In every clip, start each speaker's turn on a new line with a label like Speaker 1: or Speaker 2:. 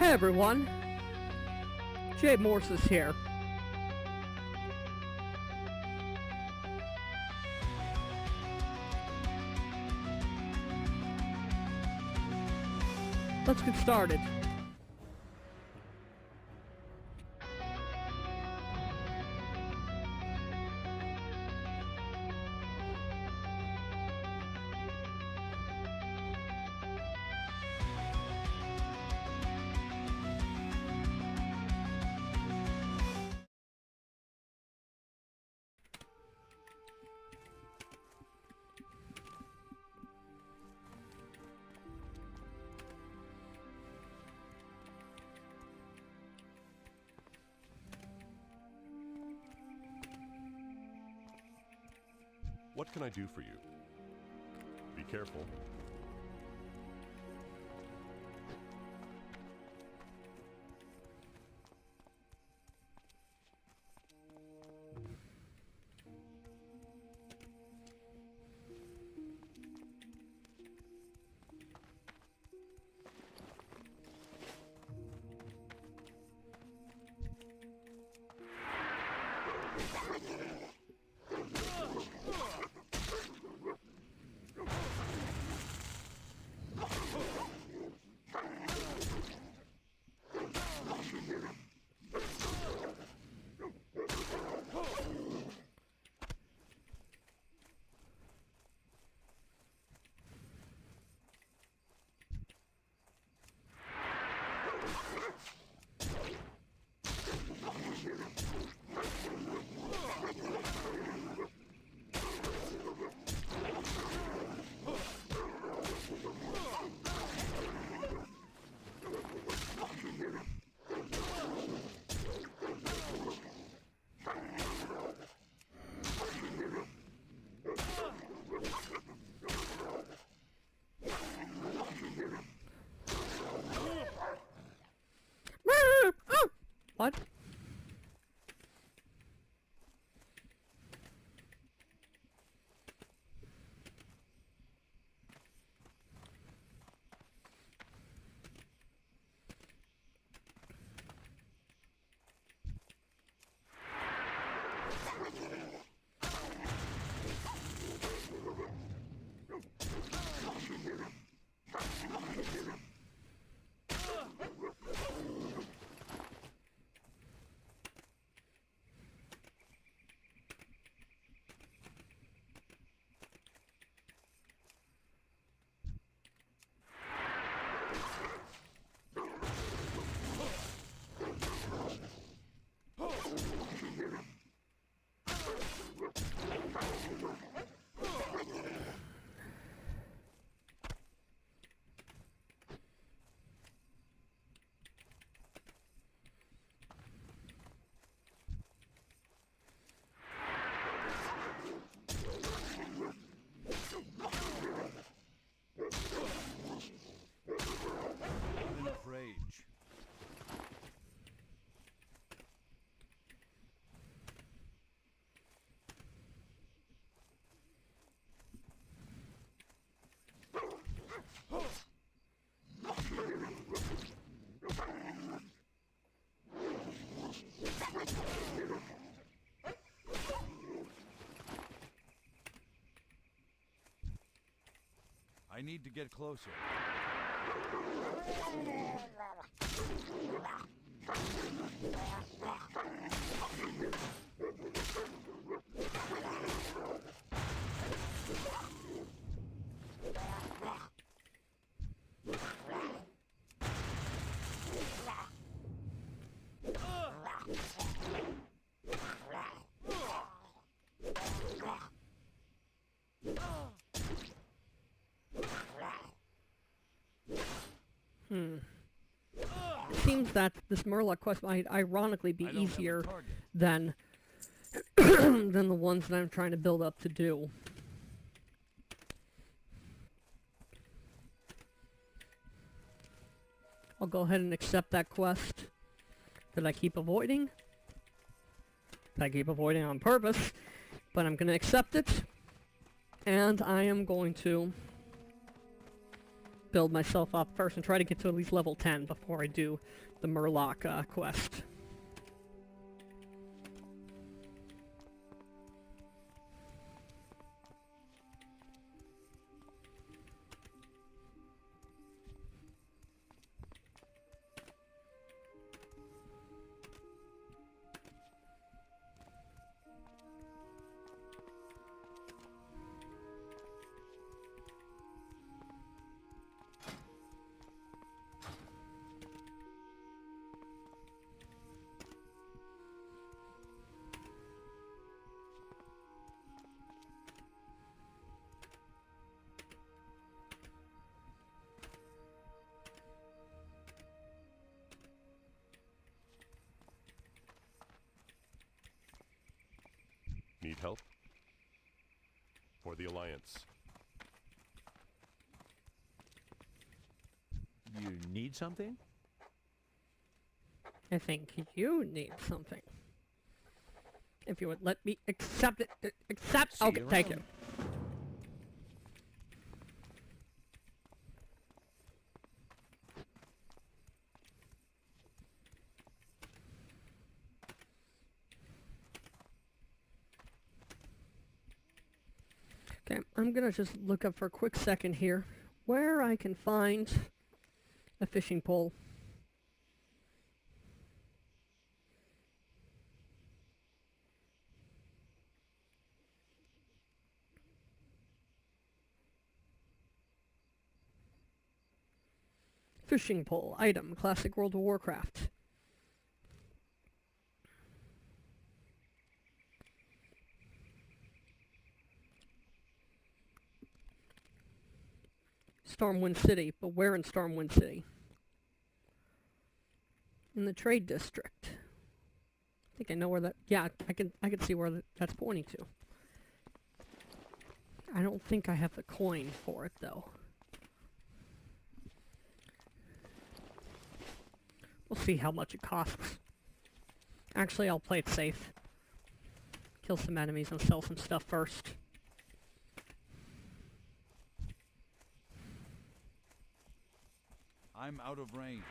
Speaker 1: Hey everyone, Jay Morse is here. Let's get started.
Speaker 2: What can I do for you? Be careful.
Speaker 1: What?
Speaker 3: Rage. I need to get closer.
Speaker 1: Seems that this Murloc quest might ironically be easier than than the ones that I'm trying to build up to do. I'll go ahead and accept that quest that I keep avoiding. That I keep avoiding on purpose, but I'm going to accept it, and I am going to build myself up first and try to get to at least level 10 before I do the Murloc quest.
Speaker 2: Need help? For the Alliance.
Speaker 4: You need something?
Speaker 1: I think you need something. If you would let me accept it. Accept.
Speaker 4: See
Speaker 1: Okay,
Speaker 4: you
Speaker 1: thank you.
Speaker 4: around.
Speaker 1: Okay, I'm gonna just look up for a quick second here where I can find a fishing pole. Fishing pole, item, classic World of Warcraft. Stormwind City, but where in Stormwind City? In the trade district. I think I know where that. Yeah, I can see where that's pointing to. I don't think I have the coin for it though. We'll see how much it costs. Actually, I'll play it safe. Kill some enemies and sell some stuff first.
Speaker 3: I'm out of range.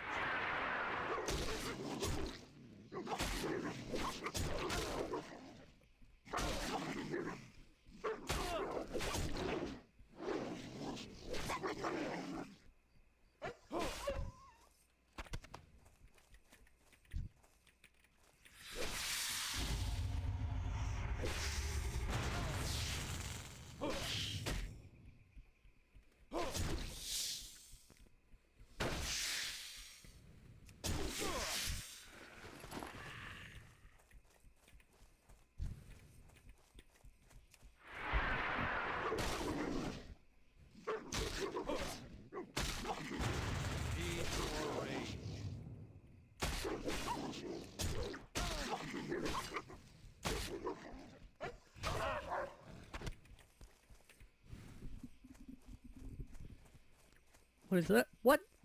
Speaker 1: What is that?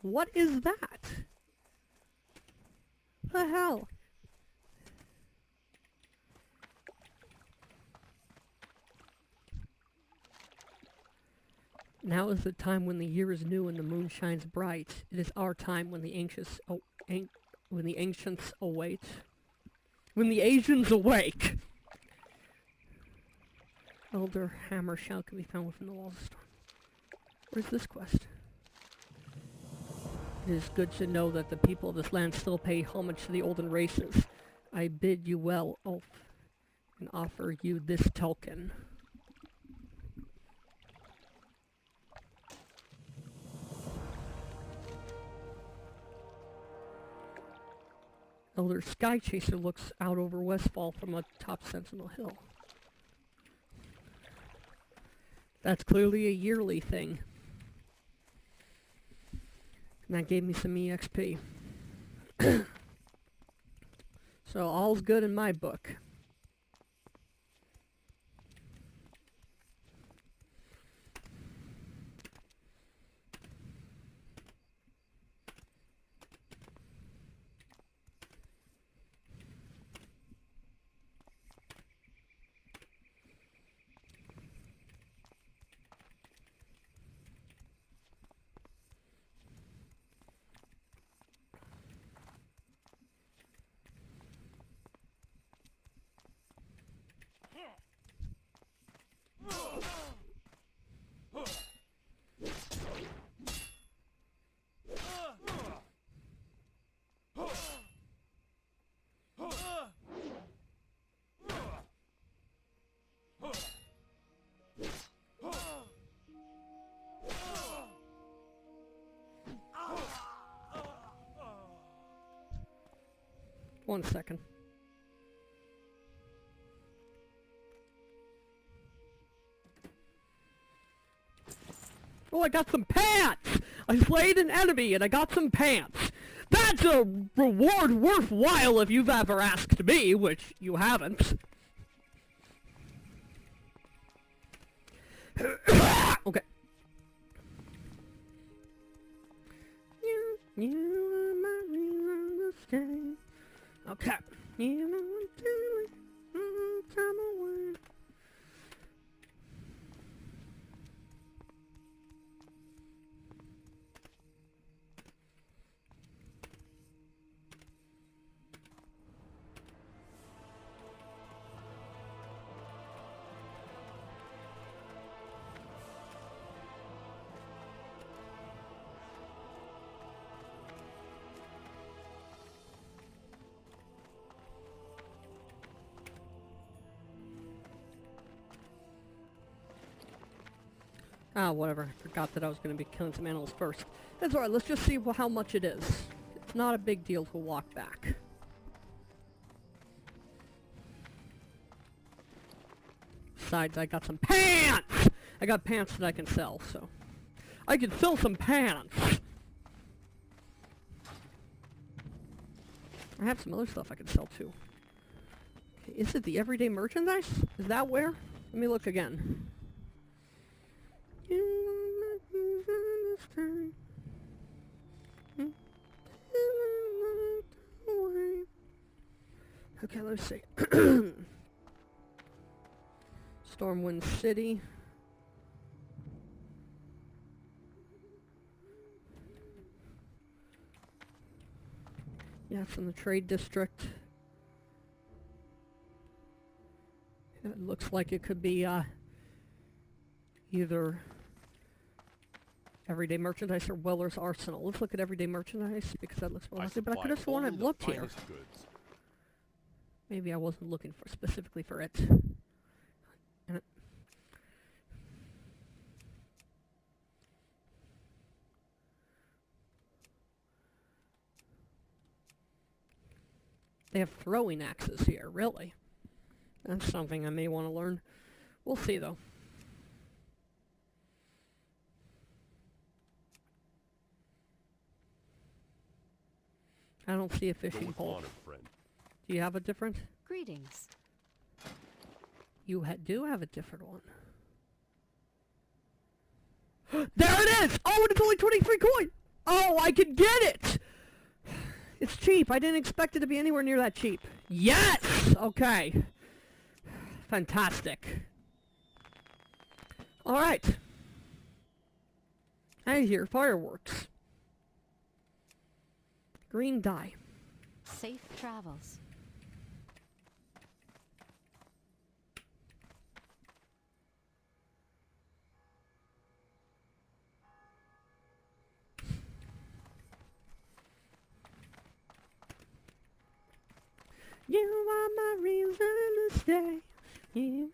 Speaker 1: What is that? The hell? Now is the time when the year is new and the moon shines bright. It is our time when the ancients await. When the Asians awake. Elder hammer shout can be found within the walls of storm. Where's this quest? It is good to know that the people of this land still pay homage to the olden races. I bid you well, Ulf, and offer you this token. Elder Sky Chaser looks out over Westfall from atop Sentinel Hill. That's clearly a yearly thing. And that gave me some EXP. So all's good in my book. 1 second. Oh, I got some pants! I slayed an enemy and I got some pants! That's a reward worthwhile if you've ever asked me, which you haven't. Okay. You are my reason to stay. Okay. You know I'm time away. Ah, whatever. I forgot that I was going to be killing some animals first. That's alright, let's just see how much it is. It's not a big deal to walk back. Besides, I got some pants! I got pants that I can sell, so... I can sell some pants! I have some other stuff I can sell too. Okay, is it the everyday merchandise? Is that where? Let me look again. Okay, let's see. Stormwind City. Yeah, it's in the trade district. It looks like it could be either everyday merchandise or Weller's Arsenal. Let's look at everyday merchandise because that looks more likely, but I could have sworn I'd looked here.
Speaker 2: Goods.
Speaker 1: Maybe I wasn't looking for specifically for it. They have throwing axes here, really. That's something I may want to learn. We'll see, though. I don't see a fishing pole. Do you have a different?
Speaker 4: Greetings.
Speaker 1: You do have a different one. There it is! Oh, and it's only 23 coin! Oh, I can get it! It's cheap. I didn't expect it to be anywhere near that cheap. Yes! Okay. Fantastic. Alright. I hear fireworks. Green dye.
Speaker 4: Safe travels.
Speaker 1: You are my reason to stay. You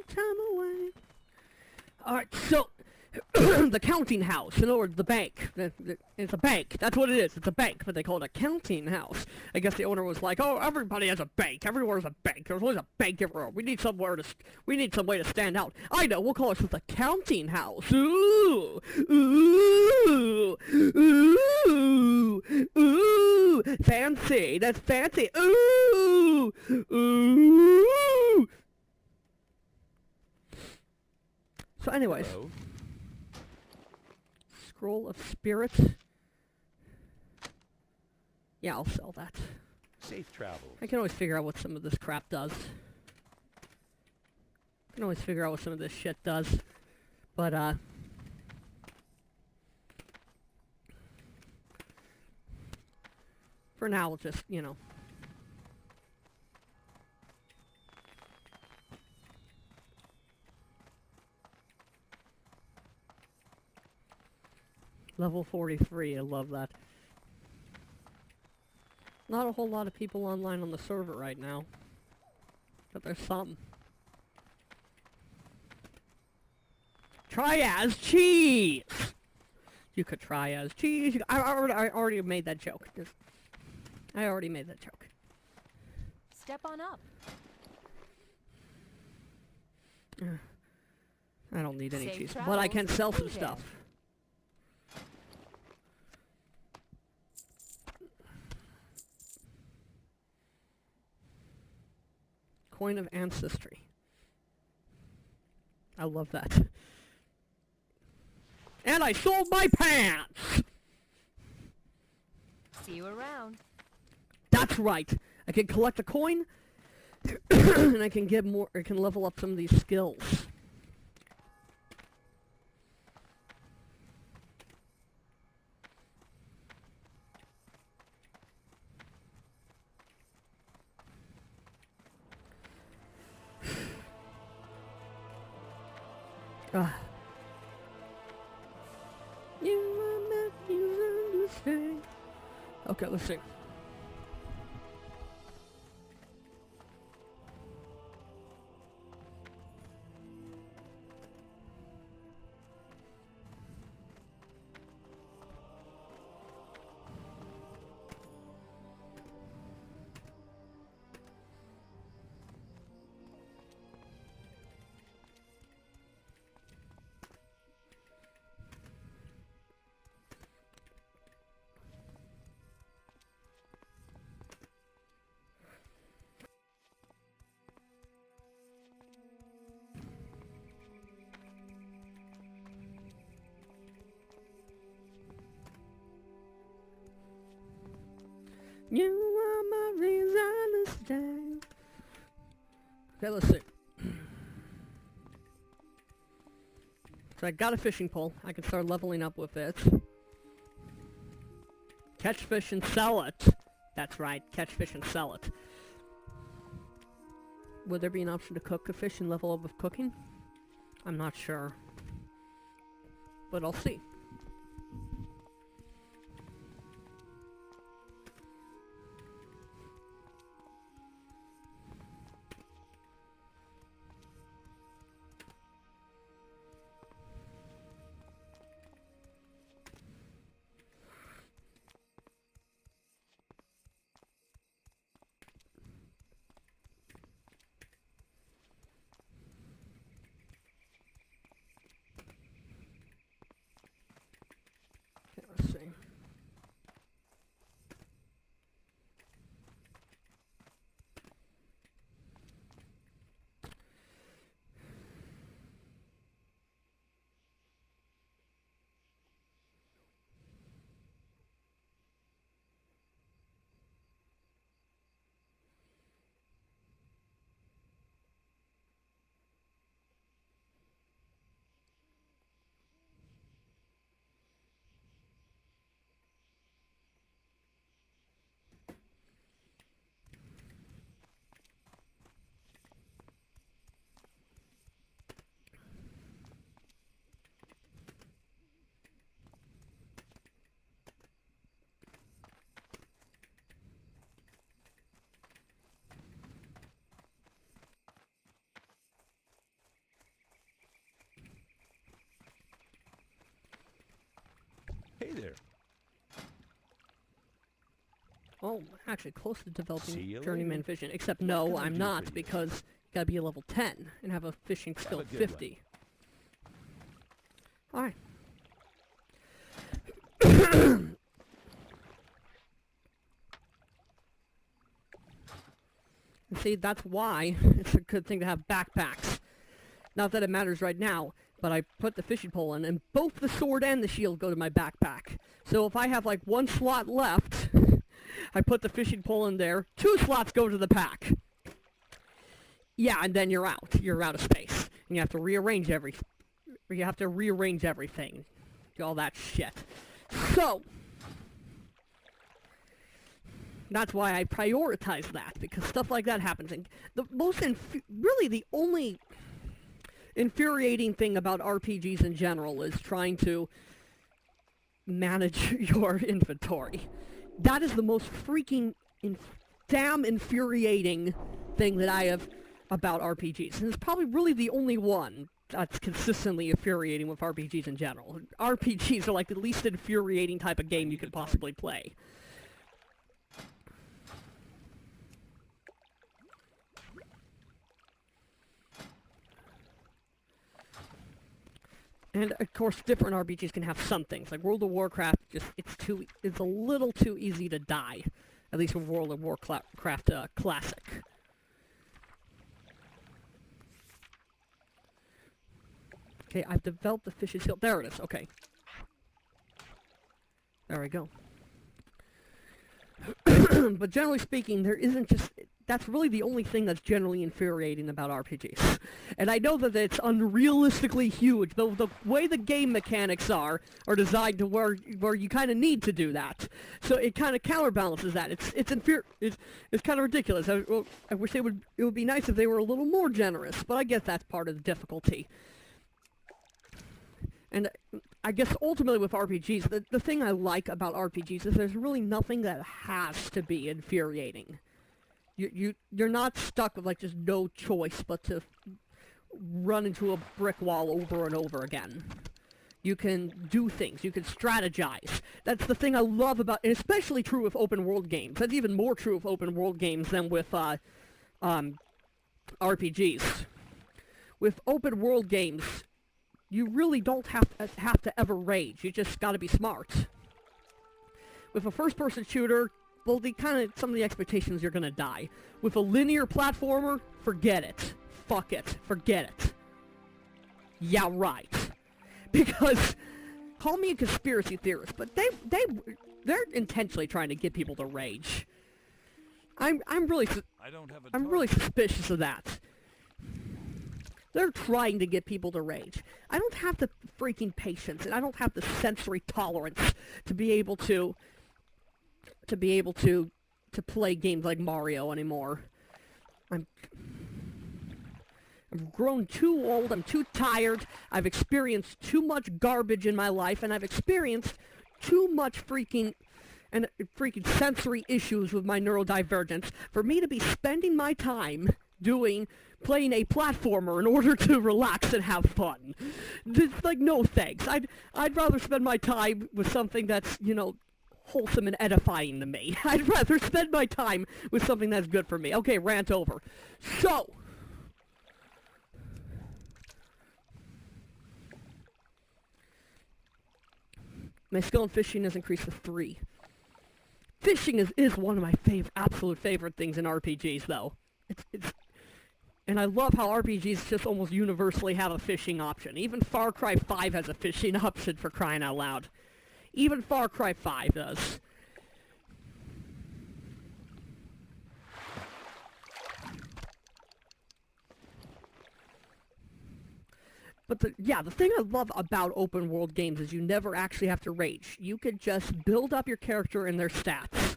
Speaker 1: time away. Alright, so the counting house, in other words, the bank. It's a bank. That's what it is. It's a bank, but they call it a counting house. I guess the owner was like, "Oh, everybody has a bank. Everywhere's a bank. There's always a bank everywhere. We need some way to stand out. I know. We'll call it the counting house. Ooh, ooh, ooh, ooh. Fancy. That's fancy. Ooh, ooh." So, anyways.
Speaker 2: Hello?
Speaker 1: Scroll of Spirit. Yeah, I'll sell that.
Speaker 2: Safe travels.
Speaker 1: I can always figure out what some of this crap does. I can always figure out what some of this shit does. But, for now, we'll just, you know. Level 43, I love that. Not a whole lot of people online on the server right now. But there's some. Try as cheese! You could try as cheese. I already made that joke. I already made that joke.
Speaker 4: Step on up.
Speaker 1: I don't need any
Speaker 4: Safe
Speaker 1: cheese, but I can
Speaker 4: travels.
Speaker 1: sell some
Speaker 4: Hey there.
Speaker 1: stuff. Coin of ancestry. I love that. And I sold my pants!
Speaker 4: See you around.
Speaker 1: That's right! I can collect a coin, and I can get more, I can level up some of these skills. You are meant to understand. Okay, let's see. You are my reason to stay. Okay, let's see. So I got a fishing pole. I can start leveling up with it. Catch fish and sell it. That's right, catch fish and sell it. Would there be an option to cook a fish and level up with cooking? I'm not sure. But I'll see. Okay, let's see.
Speaker 2: Hey there.
Speaker 1: Oh, I'm actually close to
Speaker 2: See
Speaker 1: developing
Speaker 2: you
Speaker 1: journeyman
Speaker 2: later.
Speaker 1: vision. Except
Speaker 2: What
Speaker 1: no,
Speaker 2: can I
Speaker 1: I'm
Speaker 2: do
Speaker 1: not,
Speaker 2: for you?
Speaker 1: because you gotta be a level 10 and have a fishing skill
Speaker 2: a good
Speaker 1: 50. Alright. See, that's why it's a good thing to have backpacks. Not that it matters right now, but I put the fishing pole in, and both the sword and the shield go to my backpack. So if I have like one slot left, I put the fishing pole in there, 2 slots go to the pack. Yeah, and then you're out. You're out of space. And you have to rearrange everything. All that shit. So, that's why I prioritize that, because stuff like that happens. And the most, really the only infuriating thing about RPGs in general is trying to manage your inventory. That is the most freaking damn infuriating thing that I have about RPGs. And it's probably really the only one that's consistently infuriating with RPGs in general. RPGs are like the least infuriating type of game you could possibly play. And of course, different RPGs can have some things. Like World of Warcraft, it's a little too easy to die. At least with World of Warcraft Classic. Okay, I've developed the fish's skill. There it is. Okay. There we go. But generally speaking, there isn't just... That's really the only thing that's generally infuriating about RPGs. And I know that it's unrealistically huge, though the way the game mechanics are designed to where you kind of need to do that. So it kind of counterbalances that. It's kind of ridiculous. I wish it would be nice if they were a little more generous, but I guess that's part of the difficulty. And I guess ultimately with RPGs, the thing I like about RPGs is there's really nothing that has to be infuriating. You're not stuck with, like, just no choice but to run into a brick wall over and over again. You can do things. You can strategize. That's the thing I love about, and especially true with open world games. That's even more true with open world games than with RPGs. With open world games, you really don't have to ever rage. You just gotta be smart. With a first-person shooter, well, some of the expectations you're gonna die. With a linear platformer, forget it. Fuck it. Forget it. Yeah, right. Because, call me a conspiracy theorist, but they're intentionally trying to get people to rage. I'm really suspicious of that. They're trying to get people to rage. I don't have the freaking patience, and I don't have the sensory tolerance to be able to play games like Mario anymore. I've grown too old, I'm too tired, I've experienced too much garbage in my life, and I've experienced too much freaking sensory issues with my neurodivergence for me to be spending my time playing a platformer in order to relax and have fun. It's like, no thanks. I'd rather spend my time with something that's, wholesome and edifying to me. I'd rather spend my time with something that's good for me. Okay, rant over. So, my skill in fishing has increased to 3. Fishing is one of my absolute favorite things in RPGs, though. And I love how RPGs just almost universally have a fishing option. Even Far Cry 5 has a fishing option, for crying out loud. Even Far Cry 5 does. But the thing I love about open world games is you never actually have to rage. You could just build up your character and their stats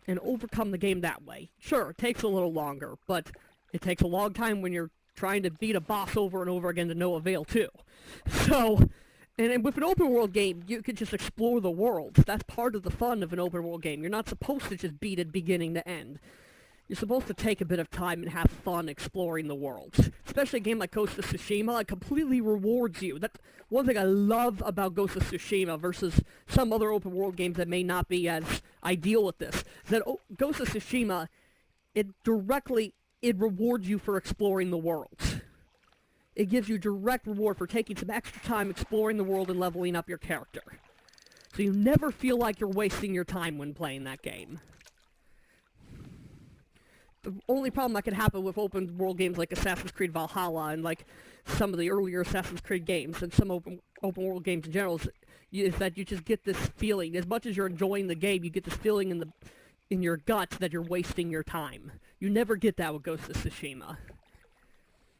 Speaker 1: and overcome the game that way. Sure, it takes a little longer, but it takes a long time when you're trying to beat a boss over and over again to no avail too. So, and with an open world game, you could just explore the world. That's part of the fun of an open world game. You're not supposed to just beat it beginning to end. You're supposed to take a bit of time and have fun exploring the world. Especially a game like Ghost of Tsushima, it completely rewards you. That's one thing I love about Ghost of Tsushima versus some other open world games that may not be as ideal with this. Is that Ghost of Tsushima, it rewards you for exploring the world. It gives you direct reward for taking some extra time exploring the world and leveling up your character. So you never feel like you're wasting your time when playing that game. The only problem that could happen with open world games like Assassin's Creed Valhalla and like some of the earlier Assassin's Creed games and some open world games in general is that you just get this feeling. As much as you're enjoying the game, you get this feeling in your guts that you're wasting your time. You never get that with Ghost of Tsushima.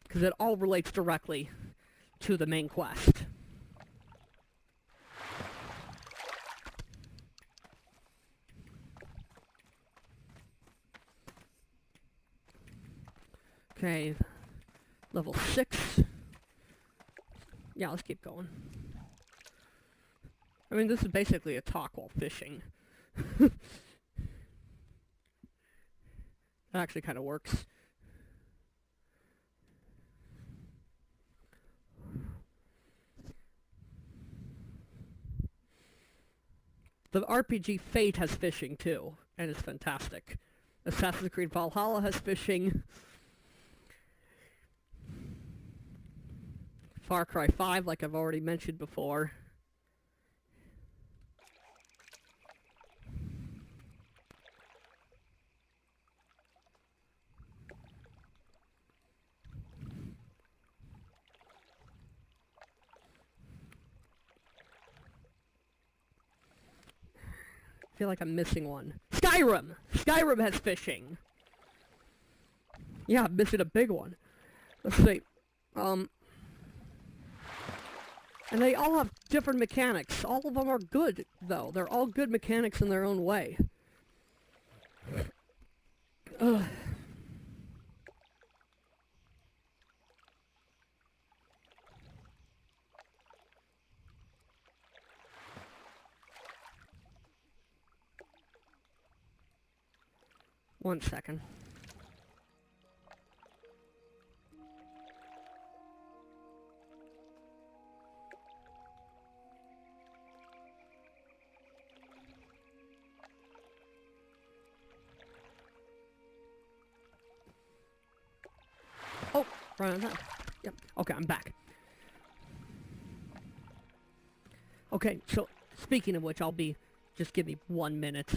Speaker 1: Because it all relates directly to the main quest. Okay, level 6. Yeah, let's keep going. I mean, this is basically a talk while fishing. That actually kind of works. The RPG Fate has fishing too, and it's fantastic. Assassin's Creed Valhalla has fishing. Far Cry 5, like I've already mentioned before. I feel like I'm missing one. Skyrim! Skyrim has fishing! Yeah, I'm missing a big one. Let's see. And they all have different mechanics. All of them are good, though. They're all good mechanics in their own way. Ugh. One second. Oh, right on that. Yep. Okay, I'm back. Okay, so speaking of which, just give me 1 minute.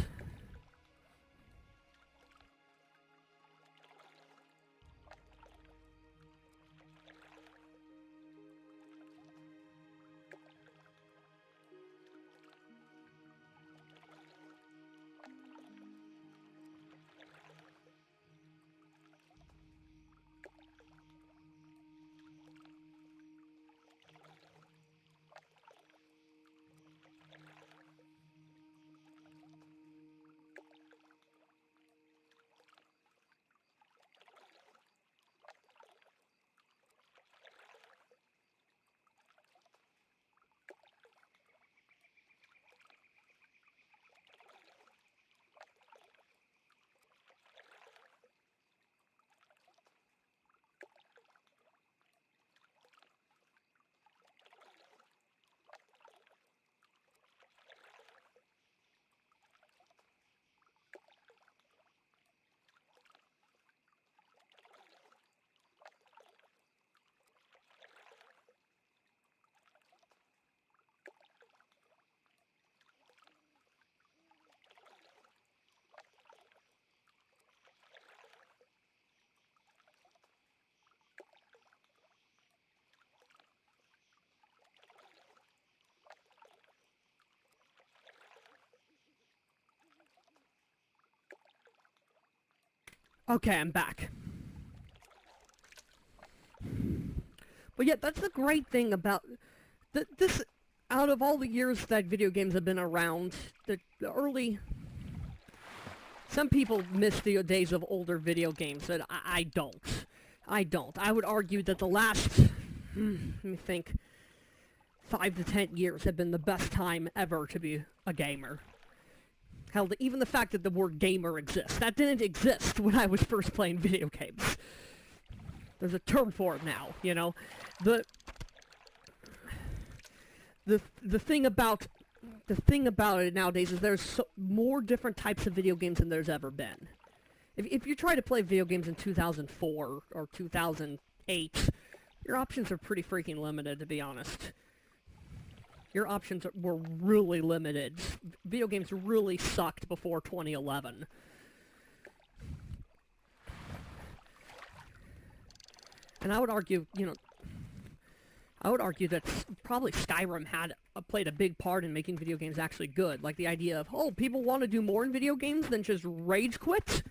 Speaker 1: Okay, I'm back. But yeah, that's the great thing about this. Out of all the years that video games have been around, the early... Some people miss the days of older video games, but I don't. I don't. I would argue that the last, let me think, 5 to 10 years have been the best time ever to be a gamer. Hell, even the fact that the word gamer exists, that didn't exist when I was first playing video games. There's a term for it now, you know? The thing about it nowadays is there's more different types of video games than there's ever been. If you try to play video games in 2004 or 2008, your options are pretty freaking limited, to be honest. Your options were really limited. Video games really sucked before 2011. And I would argue, that probably Skyrim played a big part in making video games actually good. Like the idea of, oh, people want to do more in video games than just rage quit?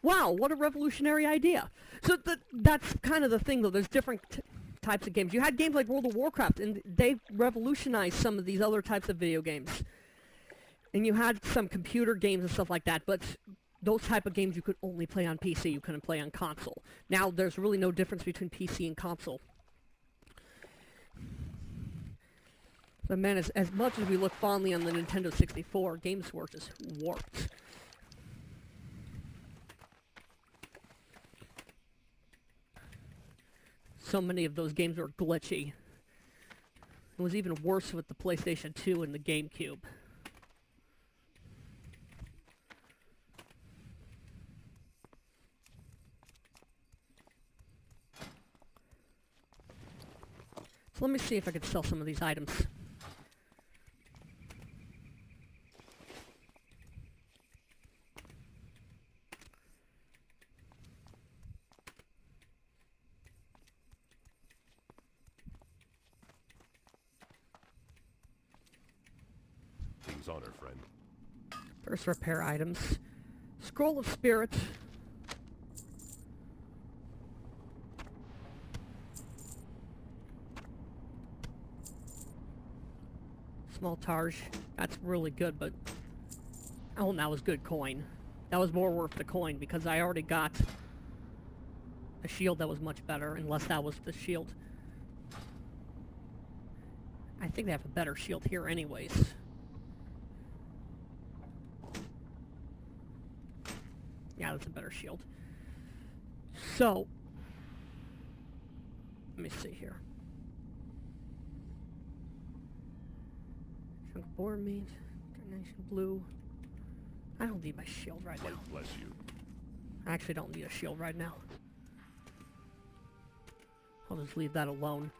Speaker 1: Wow, what a revolutionary idea. So that's kind of the thing, though. There's different types of games. You had games like World of Warcraft, and they revolutionized some of these other types of video games. And you had some computer games and stuff like that, but those type of games you could only play on PC. You couldn't play on console. Now, there's really no difference between PC and console. But man, as much as we look fondly on the Nintendo 64, games were just warped. So many of those games were glitchy. It was even worse with the PlayStation 2 and the GameCube. So let me see if I can sell some of these items.
Speaker 2: King's honor, friend.
Speaker 1: First repair items. Scroll of Spirit. Small Targe. That's really good, but... oh, that was good coin. That was more worth the coin because I already got a shield that was much better, unless that was the shield. I think they have a better shield here anyways. Yeah, that's a better shield. So, let me see here. Chunk of boar meat, carnation blue. I don't need my shield right now.
Speaker 2: Life bless you.
Speaker 1: I actually don't need a shield right now. I'll just leave that alone.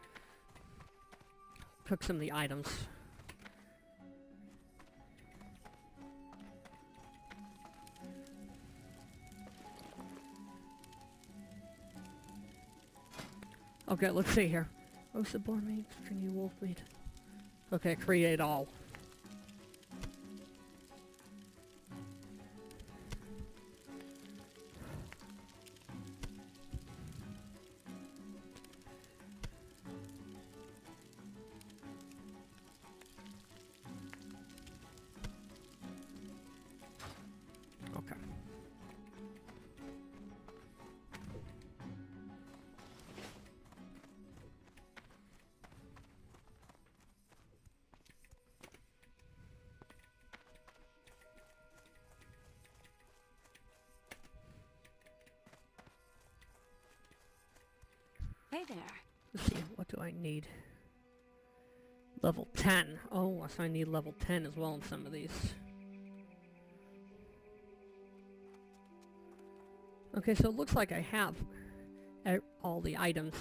Speaker 1: Cook some of the items. Okay, let's see here. Roasted boar meat, stringy wolf meat. Okay, create all. Okay.
Speaker 4: Hey there.
Speaker 1: Let's see, what do I need? Level 10. Oh, so I need level 10 as well in some of these. Okay, so it looks like I have all the items,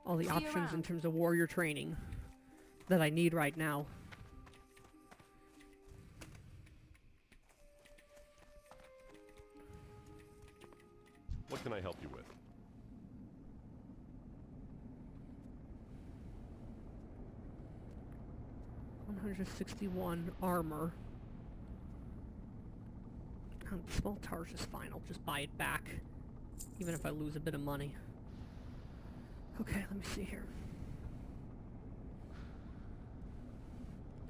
Speaker 1: all the
Speaker 4: See you
Speaker 1: options in
Speaker 4: around.
Speaker 1: terms of warrior training that I need right now.
Speaker 2: What can I help you with?
Speaker 1: $161 armor. Small Targe is fine. I'll just buy it back, even if I lose a bit of money. Okay, let me see here.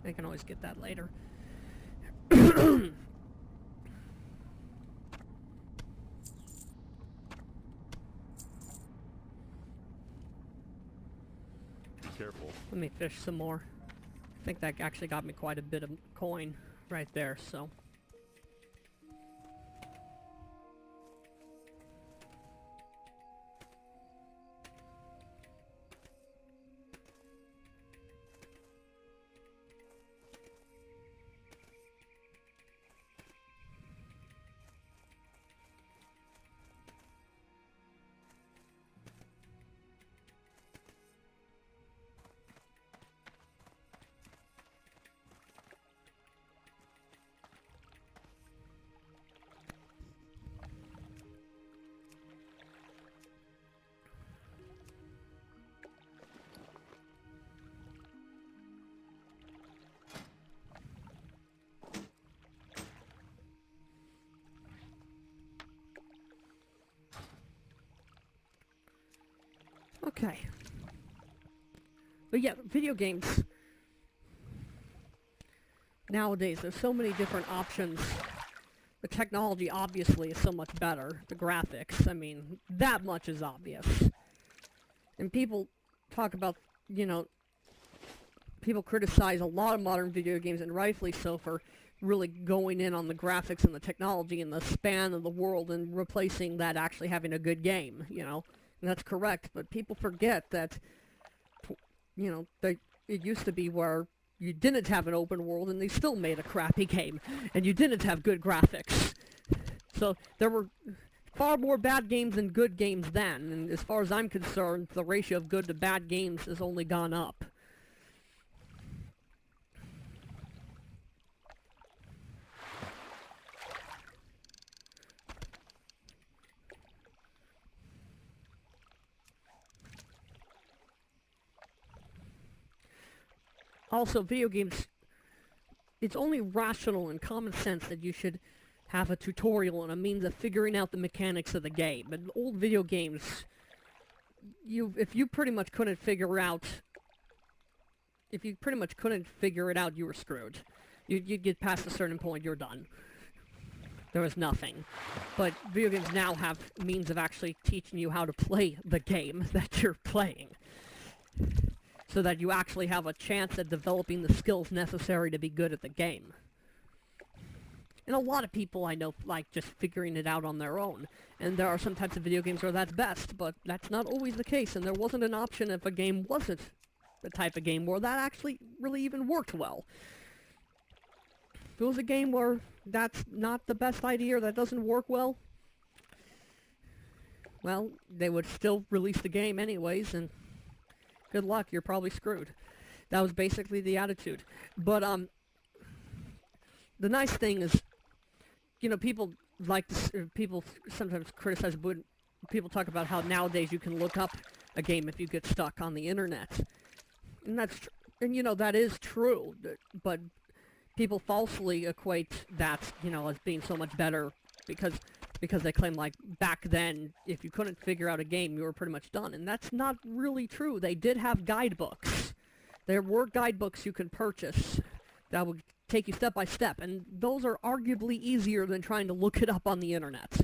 Speaker 1: I can always get that later.
Speaker 2: Be careful.
Speaker 1: Let me fish some more. I think that actually got me quite a bit of coin right there, so. Okay. But yeah, video games. Nowadays, there's so many different options. The technology obviously is so much better. The graphics, I mean, that much is obvious. And people talk about, you know, people criticize a lot of modern video games, and rightfully so, for really going in on the graphics and the technology and the span of the world and replacing that actually having a good game, you know. And that's correct, but people forget that, you know, it used to be where you didn't have an open world and they still made a crappy game, and you didn't have good graphics. So there were far more bad games than good games then, and as far as I'm concerned, the ratio of good to bad games has only gone up. Also, video games, it's only rational and common sense that you should have a tutorial and a means of figuring out the mechanics of the game. In old video games, if you pretty much couldn't figure it out, you were screwed. You'd get past a certain point, you're done. There was nothing. But video games now have means of actually teaching you how to play the game that you're playing, so that you actually have a chance at developing the skills necessary to be good at the game. And a lot of people I know like just figuring it out on their own. And there are some types of video games where that's best, but that's not always the case, and there wasn't an option if a game wasn't the type of game where that actually really even worked well. If it was a game where that's not the best idea or that doesn't work well, well, they would still release the game anyways, and good luck, you're probably screwed. That was basically the attitude. But, the nice thing is, you know, people sometimes criticize, but people talk about how nowadays you can look up a game if you get stuck on the internet. And and you know, that is true, but people falsely equate that, you know, as being so much better because they claim, like, back then, if you couldn't figure out a game, you were pretty much done. And that's not really true. They did have guidebooks. There were guidebooks you could purchase that would take you step by step, and those are arguably easier than trying to look it up on the internet.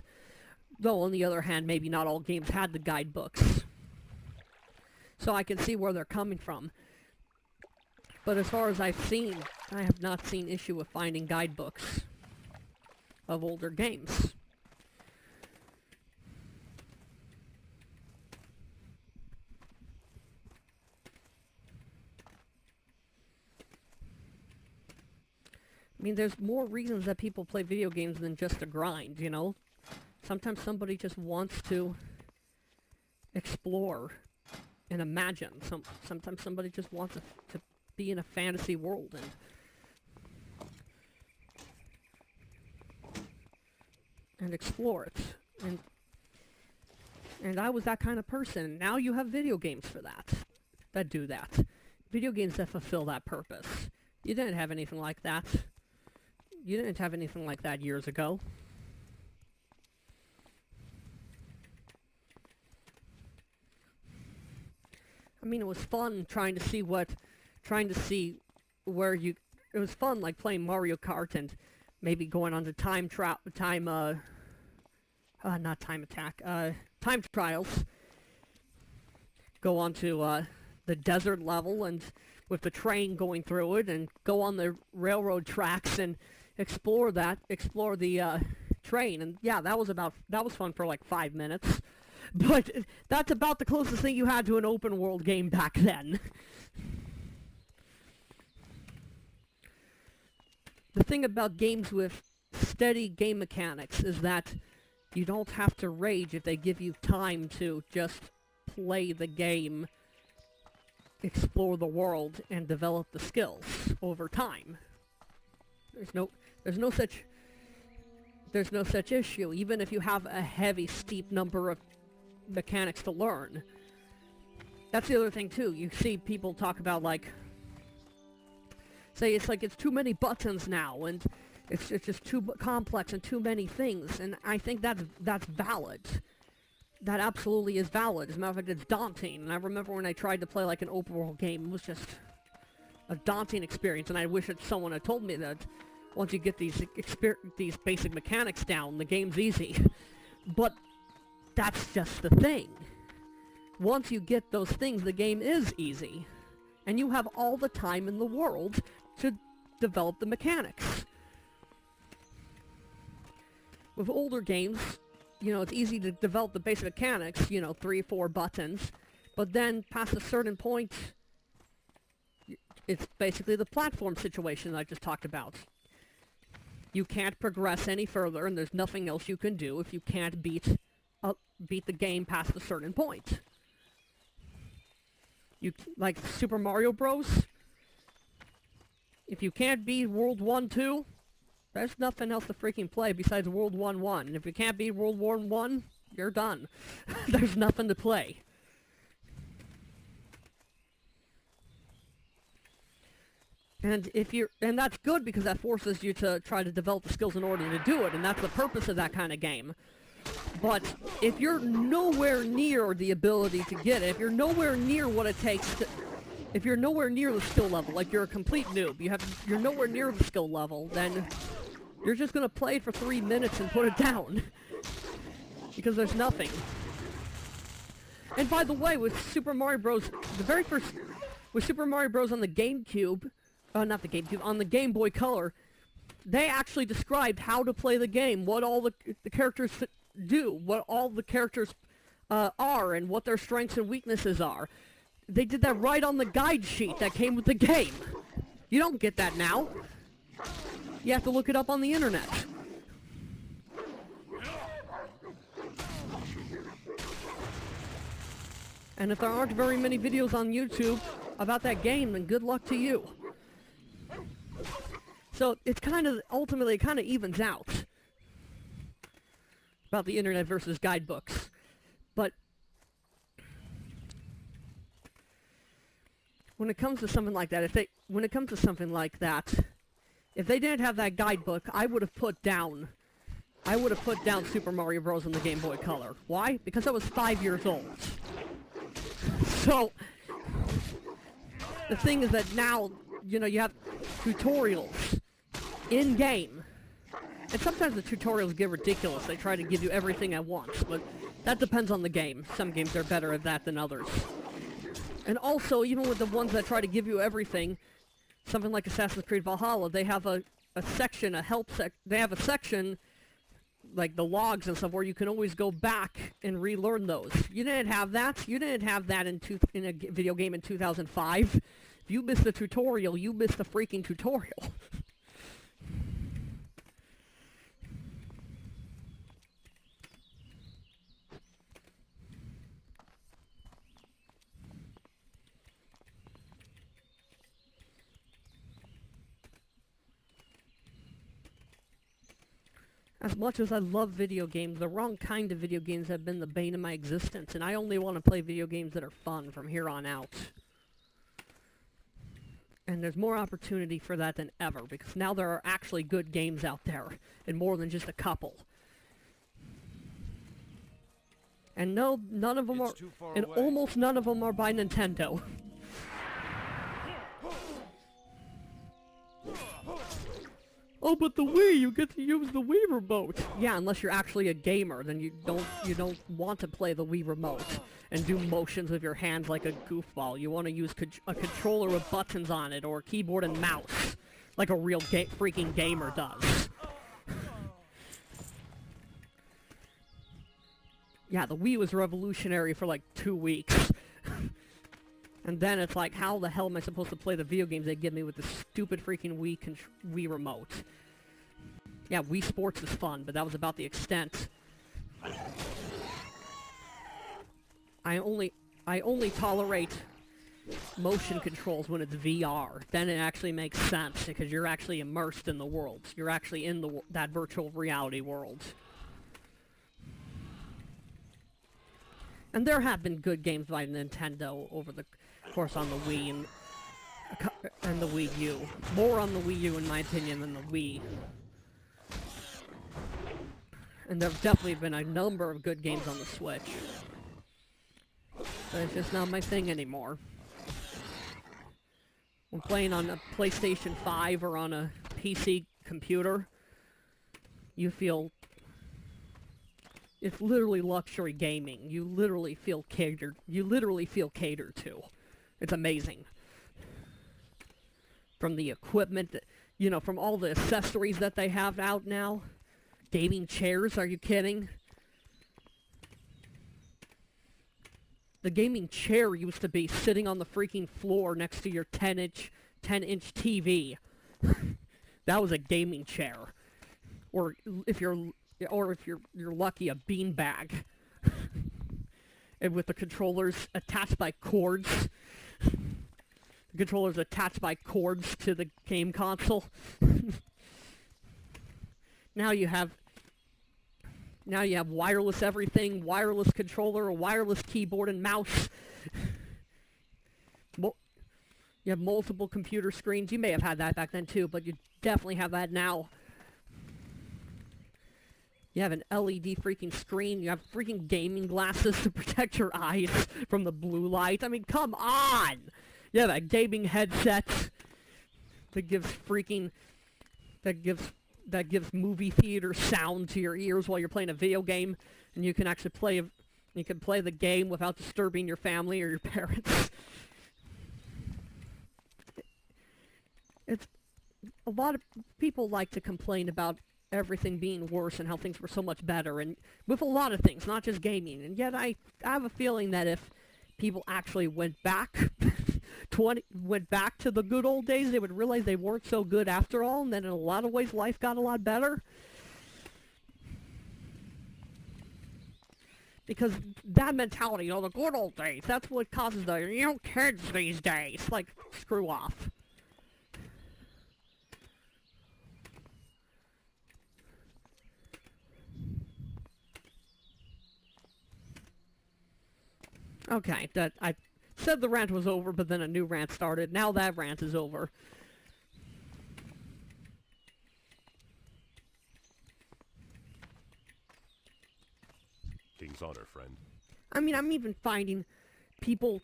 Speaker 1: Though, on the other hand, maybe not all games had the guidebooks. So I can see where they're coming from. But as far as I've seen, I have not seen issue with finding guidebooks of older games. I mean, there's more reasons that people play video games than just a grind, you know? Sometimes somebody just wants to explore and imagine. Sometimes somebody just wants to be in a fantasy world and explore it. And I was that kind of person. Now you have video games for that do that. Video games that fulfill that purpose. You didn't have anything like that. You didn't have anything like that years ago. I mean, it was fun trying to see where you... It was fun, like, playing Mario Kart and maybe going on to time trials. Go on to, the desert level and with the train going through it, and go on the railroad tracks and explore the train. And yeah, that was fun for like 5 minutes. But that's about the closest thing you had to an open world game back then. The thing about games with steady game mechanics is that you don't have to rage if they give you time to just play the game, explore the world, and develop the skills over time. There's no such issue, even if you have a heavy, steep number of mechanics to learn. That's the other thing too. You see people talk about, like, say it's like it's too many buttons now, and it's just too complex and too many things, and I think that's valid. That absolutely is valid. As a matter of fact, it's daunting, and I remember when I tried to play like an open world game, it was just a daunting experience, and I wish that someone had told me that once you get these basic mechanics down, the game's easy. But that's just the thing. Once you get those things, the game is easy. And you have all the time in the world to develop the mechanics. With older games, you know, it's easy to develop the basic mechanics, you know, 3 or 4 buttons. But then, past a certain point, it's basically the platform situation that I just talked about. You can't progress any further, and there's nothing else you can do if you can't beat beat the game past a certain point. You like Super Mario Bros. If you can't beat World 1, 2, there's nothing else to freaking play besides World 1, 1. And if you can't beat World War 1, you're done. There's nothing to play. And that's good because that forces you to try to develop the skills in order to do it, and that's the purpose of that kind of game. But if you're nowhere near the ability to get it, if you're nowhere near what it takes to, if you're nowhere near the skill level, like you're a complete noob, you're nowhere near the skill level, then you're just gonna play it for 3 minutes and put it down. Because there's nothing. And by the way, with Super Mario Bros., with Super Mario Bros. On the GameCube, not the GameCube, on the Game Boy Color, they actually described how to play the game, what all the characters do, what all the characters are, and what their strengths and weaknesses are. They did that right on the guide sheet that came with the game. You don't get that now. You have to look it up on the internet. And if there aren't very many videos on YouTube about that game, then good luck to you. So it's ultimately it kind of evens out about the internet versus guidebooks. But when it comes to something like that, if they didn't have that guidebook, I would have put down Super Mario Bros. On the Game Boy Color. Why? Because I was 5 years old. So the thing is that now, you have tutorials in-game. And sometimes the tutorials get ridiculous. They try to give you everything at once, but that depends on the game. Some games are better at that than others. And also, even with the ones that try to give you everything, something like Assassin's Creed Valhalla, they have a section, they have a section, like the logs and stuff, where you can always go back and relearn those. You didn't have that. You didn't have that in a video game in 2005. If you missed the tutorial, you missed the freaking tutorial. As much as I love video games, the wrong kind of video games have been the bane of my existence, and I only want to play video games that are fun from here on out. And there's more opportunity for that than ever, because now there are actually good games out there, and more than just a couple. And no, none of them almost none of them are by Nintendo. Oh, but the Wii, you get to use the Wii remote. Yeah, unless you're actually a gamer, then you don't want to play the Wii remote and do motions with your hands like a goofball. You want to use a controller with buttons on it, or a keyboard and mouse, like a real freaking gamer does. Yeah, the Wii was revolutionary for like 2 weeks. And then it's like, how the hell am I supposed to play the video games they give me with this stupid freaking Wii remote? Yeah, Wii Sports is fun, but that was about the extent. I only tolerate motion controls when it's VR. Then it actually makes sense, because you're actually immersed in the world. You're actually in that virtual reality world. And there have been good games by Nintendo over the course on the Wii and the Wii U. More on the Wii U, in my opinion, than the Wii. And there have definitely been a number of good games on the Switch. But it's just not my thing anymore. When playing on a PlayStation 5 or on a PC computer, you feel... It's literally luxury gaming. You literally feel catered to. It's amazing. From the equipment, from all the accessories that they have out now. Gaming chairs, are you kidding? The gaming chair used to be sitting on the freaking floor next to your 10-inch TV. That was a gaming chair. Or if you're lucky, a beanbag. And with the controllers attached by cords. The controllers attached by cords to the game console. Now you have wireless everything, wireless controller, a wireless keyboard and mouse. You have multiple computer screens. You may have had that back then too, but you definitely have that now. You have an LED freaking screen. You have freaking gaming glasses to protect your eyes from the blue light. I mean, come on! You have a gaming headset that gives movie theater sound to your ears while you're playing a video game, and you can actually play the game without disturbing your family or your parents. It's a lot of people like to complain about everything being worse and how things were so much better, and with a lot of things, not just gaming. And yet I have a feeling that if people actually went back to the good old days, they would realize they weren't so good after all, and that in a lot of ways life got a lot better. Because that mentality, the good old days, that's what causes the kids these days. Like, screw off. Okay, I said the rant was over, but then a new rant started. Now that rant is over.
Speaker 2: King's honor, friend.
Speaker 1: I mean, I'm even finding people,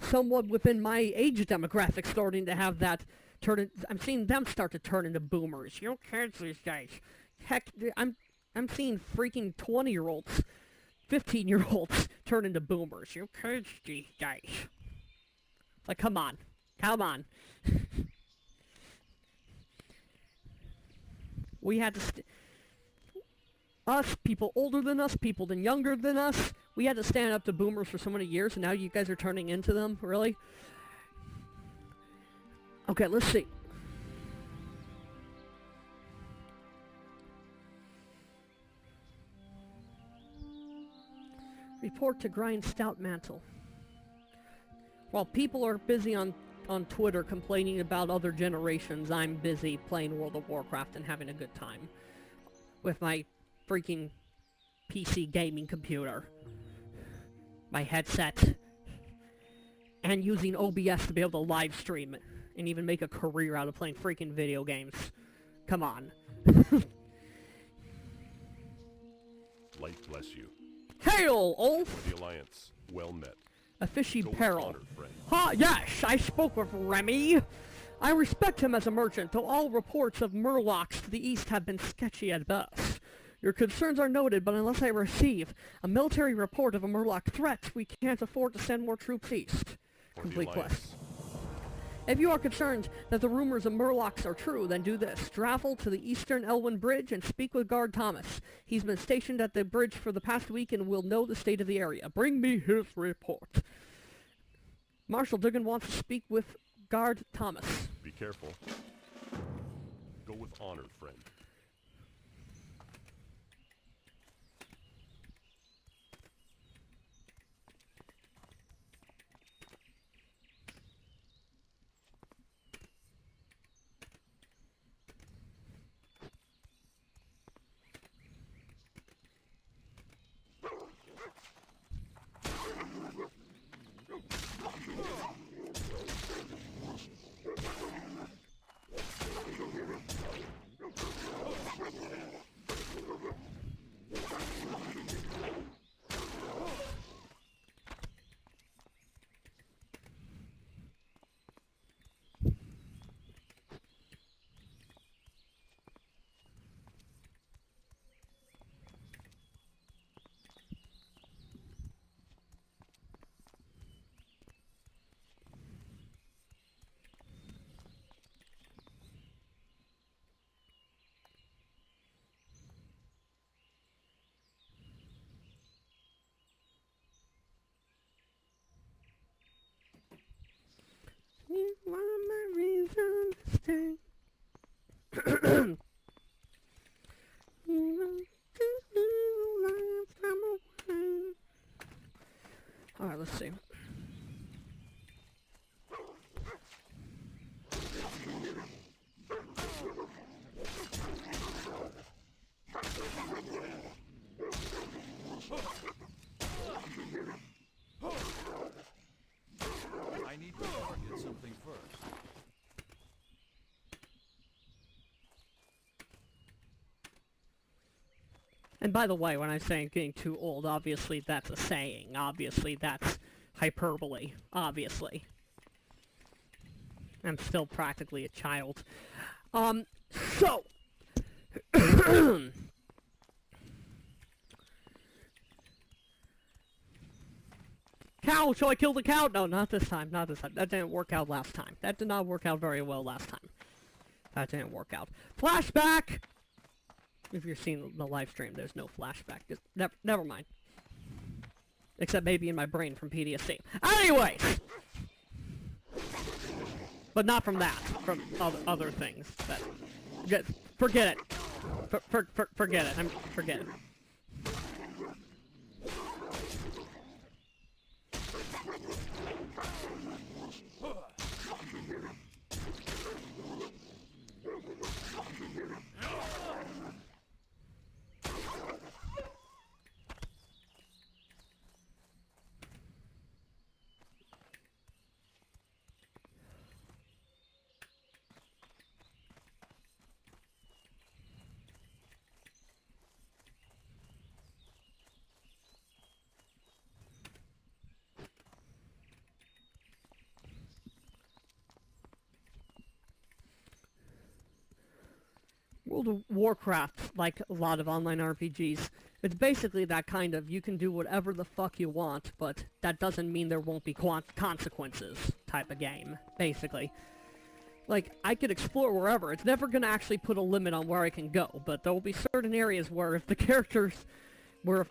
Speaker 1: somewhat within my age demographic starting to have that I'm seeing them start to turn into boomers. Kids these days. Heck, I'm seeing freaking 20-year-olds, 15-year-olds turn into boomers. Kids these days. Like, come on. We had to us, people older than us, people younger than us, we had to stand up to boomers for so many years, and now you guys are turning into them? Really? Okay, let's see. Report to grind stout mantle. While people are busy on Twitter complaining about other generations, I'm busy playing World of Warcraft and having a good time with my freaking PC gaming computer, my headset, and using OBS to be able to live stream it and even make a career out of playing freaking video games. Come on.
Speaker 2: Light bless you.
Speaker 1: Hail, Ulf!
Speaker 2: For the Alliance, well met.
Speaker 1: A fishy
Speaker 2: Go with
Speaker 1: peril.
Speaker 2: honor, friend.
Speaker 1: Ha, yes, I spoke with Remy. I respect him as a merchant, though all reports of murlocs to the east have been sketchy at best. Your concerns are noted, but unless I receive a military report of a murloc threat, we can't afford to send more troops east.
Speaker 2: For
Speaker 1: Complete
Speaker 2: the
Speaker 1: quest.
Speaker 2: Alliance.
Speaker 1: If you are concerned that the rumors of murlocs are true, then do this. Travel to the Eastern Elwyn Bridge and speak with Guard Thomas. He's been stationed at the bridge for the past week and will know the state of the area. Bring me his report. Marshal Duggan wants to speak with Guard Thomas.
Speaker 2: Be careful. Go with honor, friend.
Speaker 1: You are my reason to stay. You know, life I'm away. Alright, let's see.
Speaker 3: I need to target something first.
Speaker 1: And by the way, when I'm saying getting too old, obviously that's a saying. Obviously that's hyperbole. Obviously. I'm still practically a child. So... Cow! Shall I kill the cow? No, not this time. Not this time. That didn't work out last time. That did not work out very well last time. That didn't work out. Flashback! If you're seeing the live stream, there's no flashback. Just, never mind. Except maybe in my brain from PTSD. Anyways! But not from that. From other things. That, forget it. Forget it. Forget it. World of Warcraft, like a lot of online RPGs, it's basically that kind of, you can do whatever the fuck you want, but that doesn't mean there won't be consequences type of game, basically. Like, I could explore wherever. It's never gonna actually put a limit on where I can go, but there will be certain areas where if the characters, if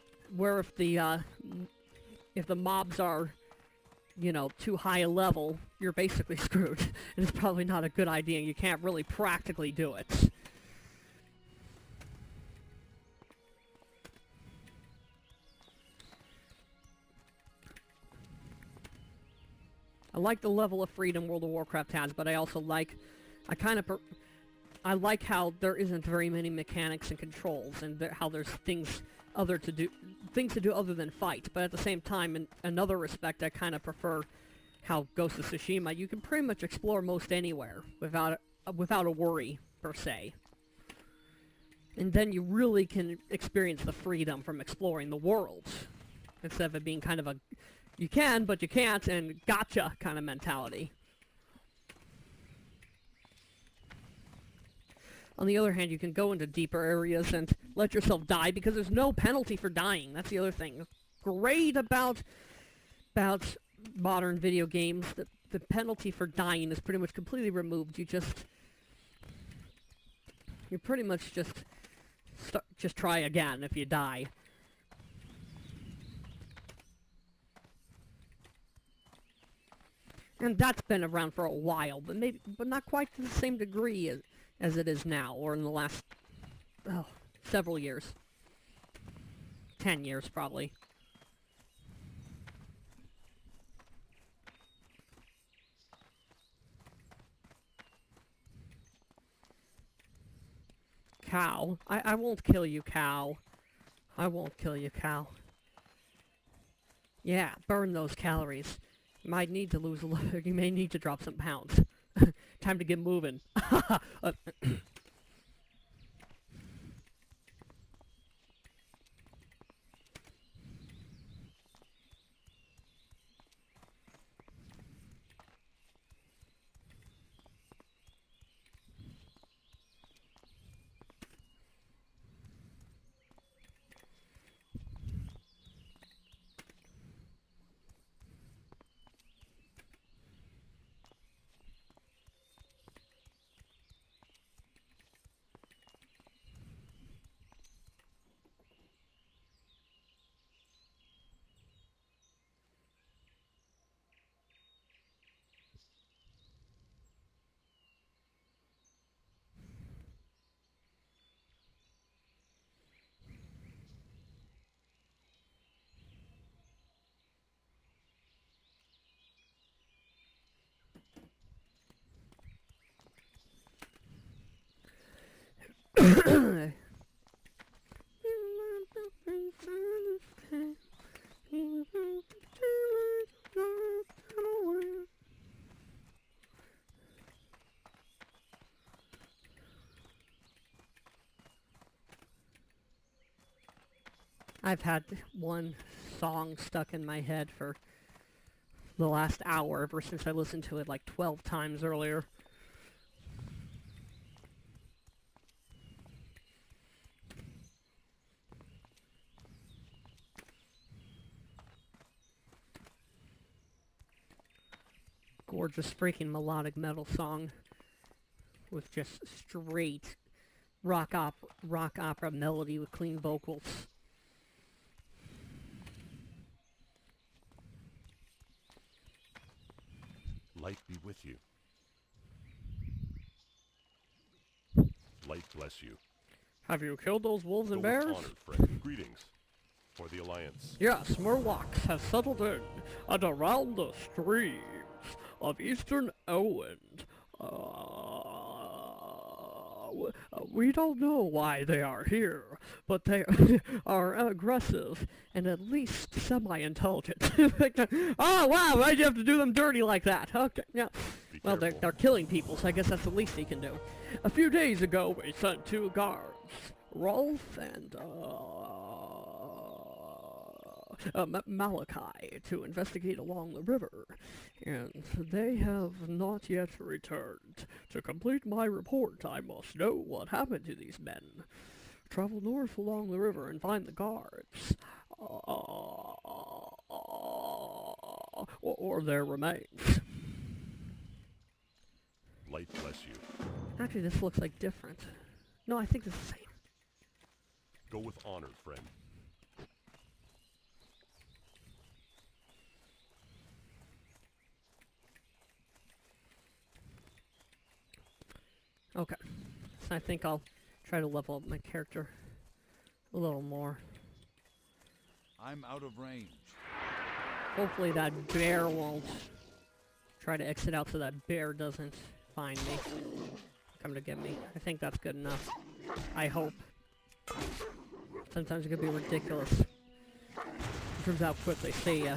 Speaker 1: the mobs are, you know, too high a level, you're basically screwed. And it's probably not a good idea. You can't really practically do it. I like the level of freedom World of Warcraft has, but I also like, I like how there isn't very many mechanics and controls, and how there's things to do other than fight. But at the same time, in another respect, I kind of prefer how Ghost of Tsushima, you can pretty much explore most anywhere without a worry per se. And then you really can experience the freedom from exploring the world, instead of it being kind of a you can, but you can't, and gotcha kind of mentality. On the other hand, you can go into deeper areas and let yourself die, because there's no penalty for dying. That's the other thing. Great about modern video games, that the penalty for dying is pretty much completely removed. You pretty much just try again if you die. And that's been around for a while, but not quite to the same degree as it is now, or in the last, several years. 10 years, probably. Cow. I won't kill you, cow. I won't kill you, cow. Yeah, burn those calories. You might need to lose a little, you may need to drop some pounds. Time to get moving. I've had one song stuck in my head for the last hour ever since I listened to it like 12 times earlier. Gorgeous freaking melodic metal song with just straight rock opera melody with clean vocals.
Speaker 2: Light be with you. Light bless you.
Speaker 1: Have you killed those wolves and
Speaker 2: Go with
Speaker 1: bears?
Speaker 2: honor, friend. Greetings. For the Alliance.
Speaker 1: Yes, Murlocs have settled in and around the streams of Eastern Owend. We don't know why they are here, but they are aggressive and at least semi-intelligent. Oh wow, why'd you have to do them dirty like that? Okay, yeah.
Speaker 2: Be
Speaker 1: Well,
Speaker 2: careful.
Speaker 1: they're killing people, so I guess that's the least he can do. A few days ago, we sent 2 guards, Rolf and, Malachi, to investigate along the river, and they have not yet returned. To complete my report, I must know what happened to these men. Travel north along the river and find the guards, or their remains.
Speaker 2: Light bless you.
Speaker 1: Actually, this looks like different. No, I think it's the same.
Speaker 2: Go with honor, friend.
Speaker 1: Okay. So I think I'll try to level up my character a little more.
Speaker 3: I'm out of range.
Speaker 1: Hopefully that bear won't try to exit out so that bear doesn't find me. Come to get me. I think that's good enough. I hope. Sometimes it can be ridiculous. In terms of how quick they see ya.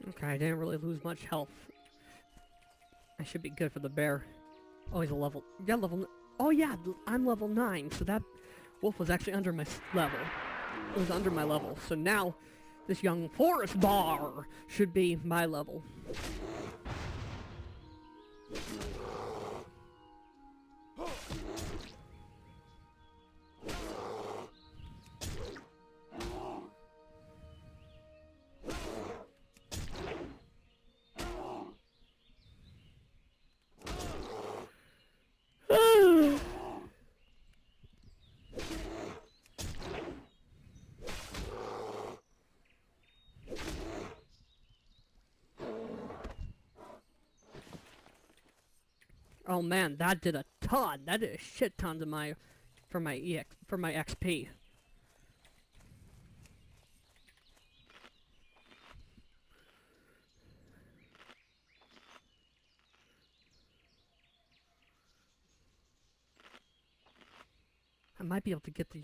Speaker 1: Okay, I didn't really lose much health. I should be good for the bear. Oh, he's a level... Yeah, oh yeah, I'm level 9, so that wolf was actually under my level. It was under my level, so now this young forest bar should be my level. Oh man, that did a ton. That did a shit ton to my, for my XP. I might be able to get the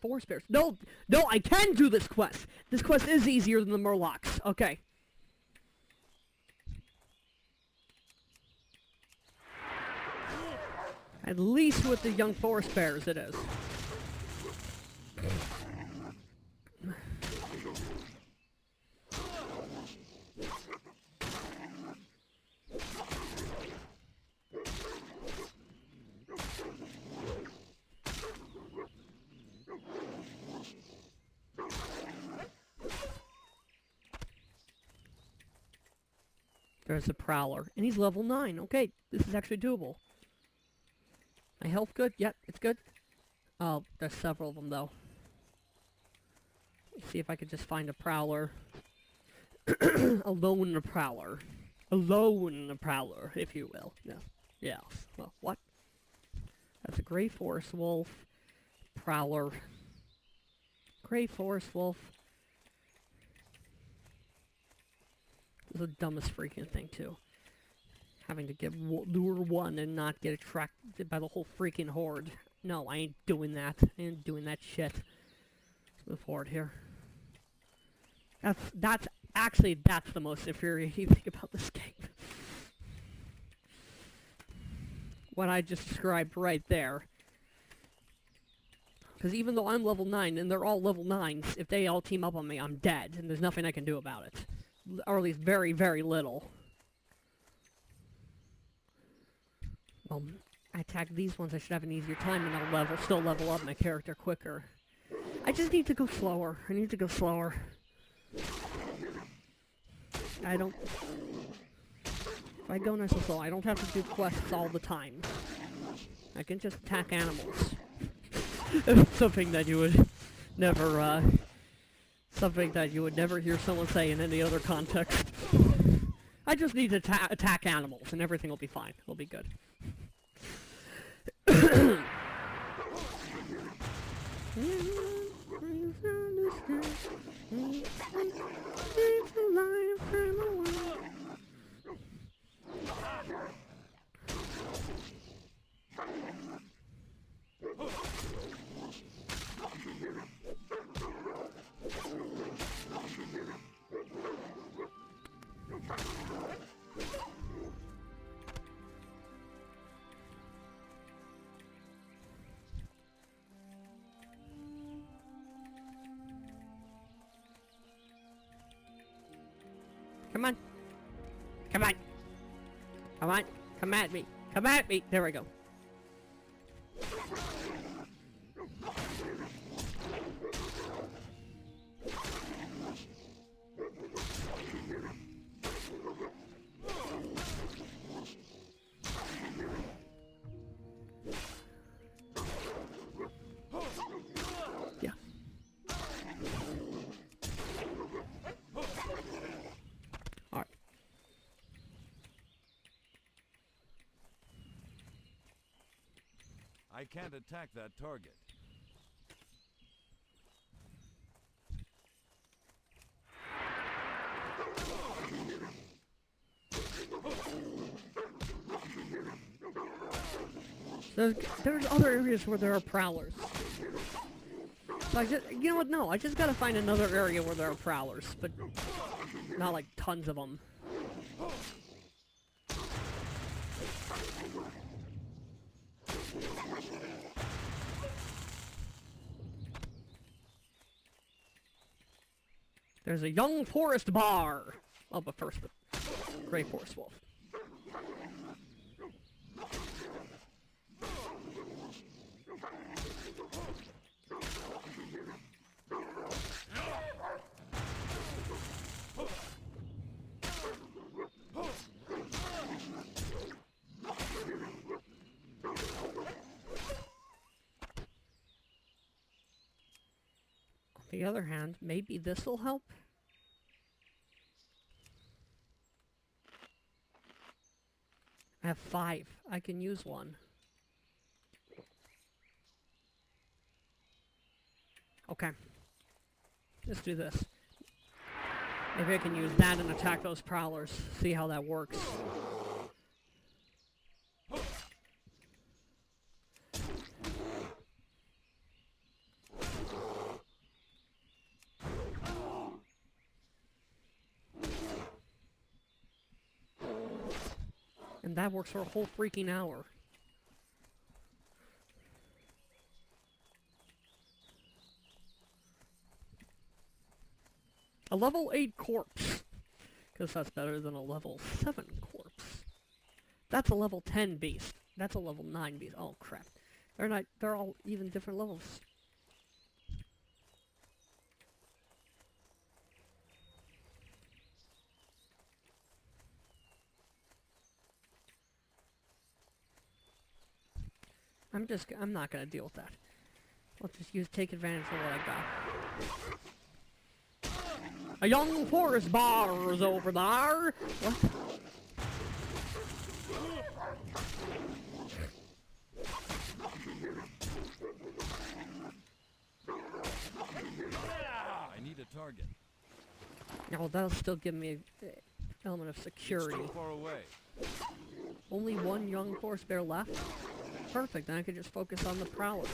Speaker 1: forest bears. No, no, I can do this quest. This quest is easier than the Murlocs. Okay. At least with the young forest bears it is. There's a prowler, and he's level 9. Okay, this is actually doable. My health good? Yep, it's good. Oh, there's several of them though. Let's see if I could just find a prowler. A lone prowler. A lone prowler, if you will. Yeah. Yes. Well, what? That's a gray forest wolf. Prowler. Gray forest wolf. This is the dumbest freaking thing too. Having to get lure 1 and not get attracted by the whole freaking horde. No, I ain't doing that. I ain't doing that shit. Let's move forward here. That's the most infuriating thing about this game. What I just described right there. Because even though I'm level 9 and they're all level 9s, if they all team up on me, I'm dead, and there's nothing I can do about it. Or at least very, very little. Well, I attack these ones, I should have an easier time, and I'll still level up my character quicker. I just need to go slower. I need to go slower. If I go nice and slow, I don't have to do quests all the time. I can just attack animals. Something that you would never, hear someone say in any other context. I just need to attack animals, and everything will be fine. It'll be good. Come on. Come on. Come on. Come at me. Come at me. There we go. Yeah. Alright.
Speaker 3: I can't attack that target.
Speaker 1: There's other areas where there are prowlers. So you know what, no, I just gotta find another area where there are prowlers, but not like tons of them. There's a young forest bar! Oh, but first, the gray forest wolf. On the other hand, maybe this'll help? I have 5. I can use one. Okay. Let's do this. Maybe I can use that and attack those prowlers. See how that works. And that works for a whole freaking hour. A level 8 corpse. Because that's better than a level 7 corpse. That's a level 10 beast. That's a level 9 beast. Oh crap. They're all even different levels. I'm not gonna deal with that. I'll just take advantage of what I got. A young forest bar is over there! What?
Speaker 3: I need a target.
Speaker 1: Oh, that'll still give me an element of security.
Speaker 3: It's too far away.
Speaker 1: Only one young forest bear left? Perfect, then I could just focus on the prowlers.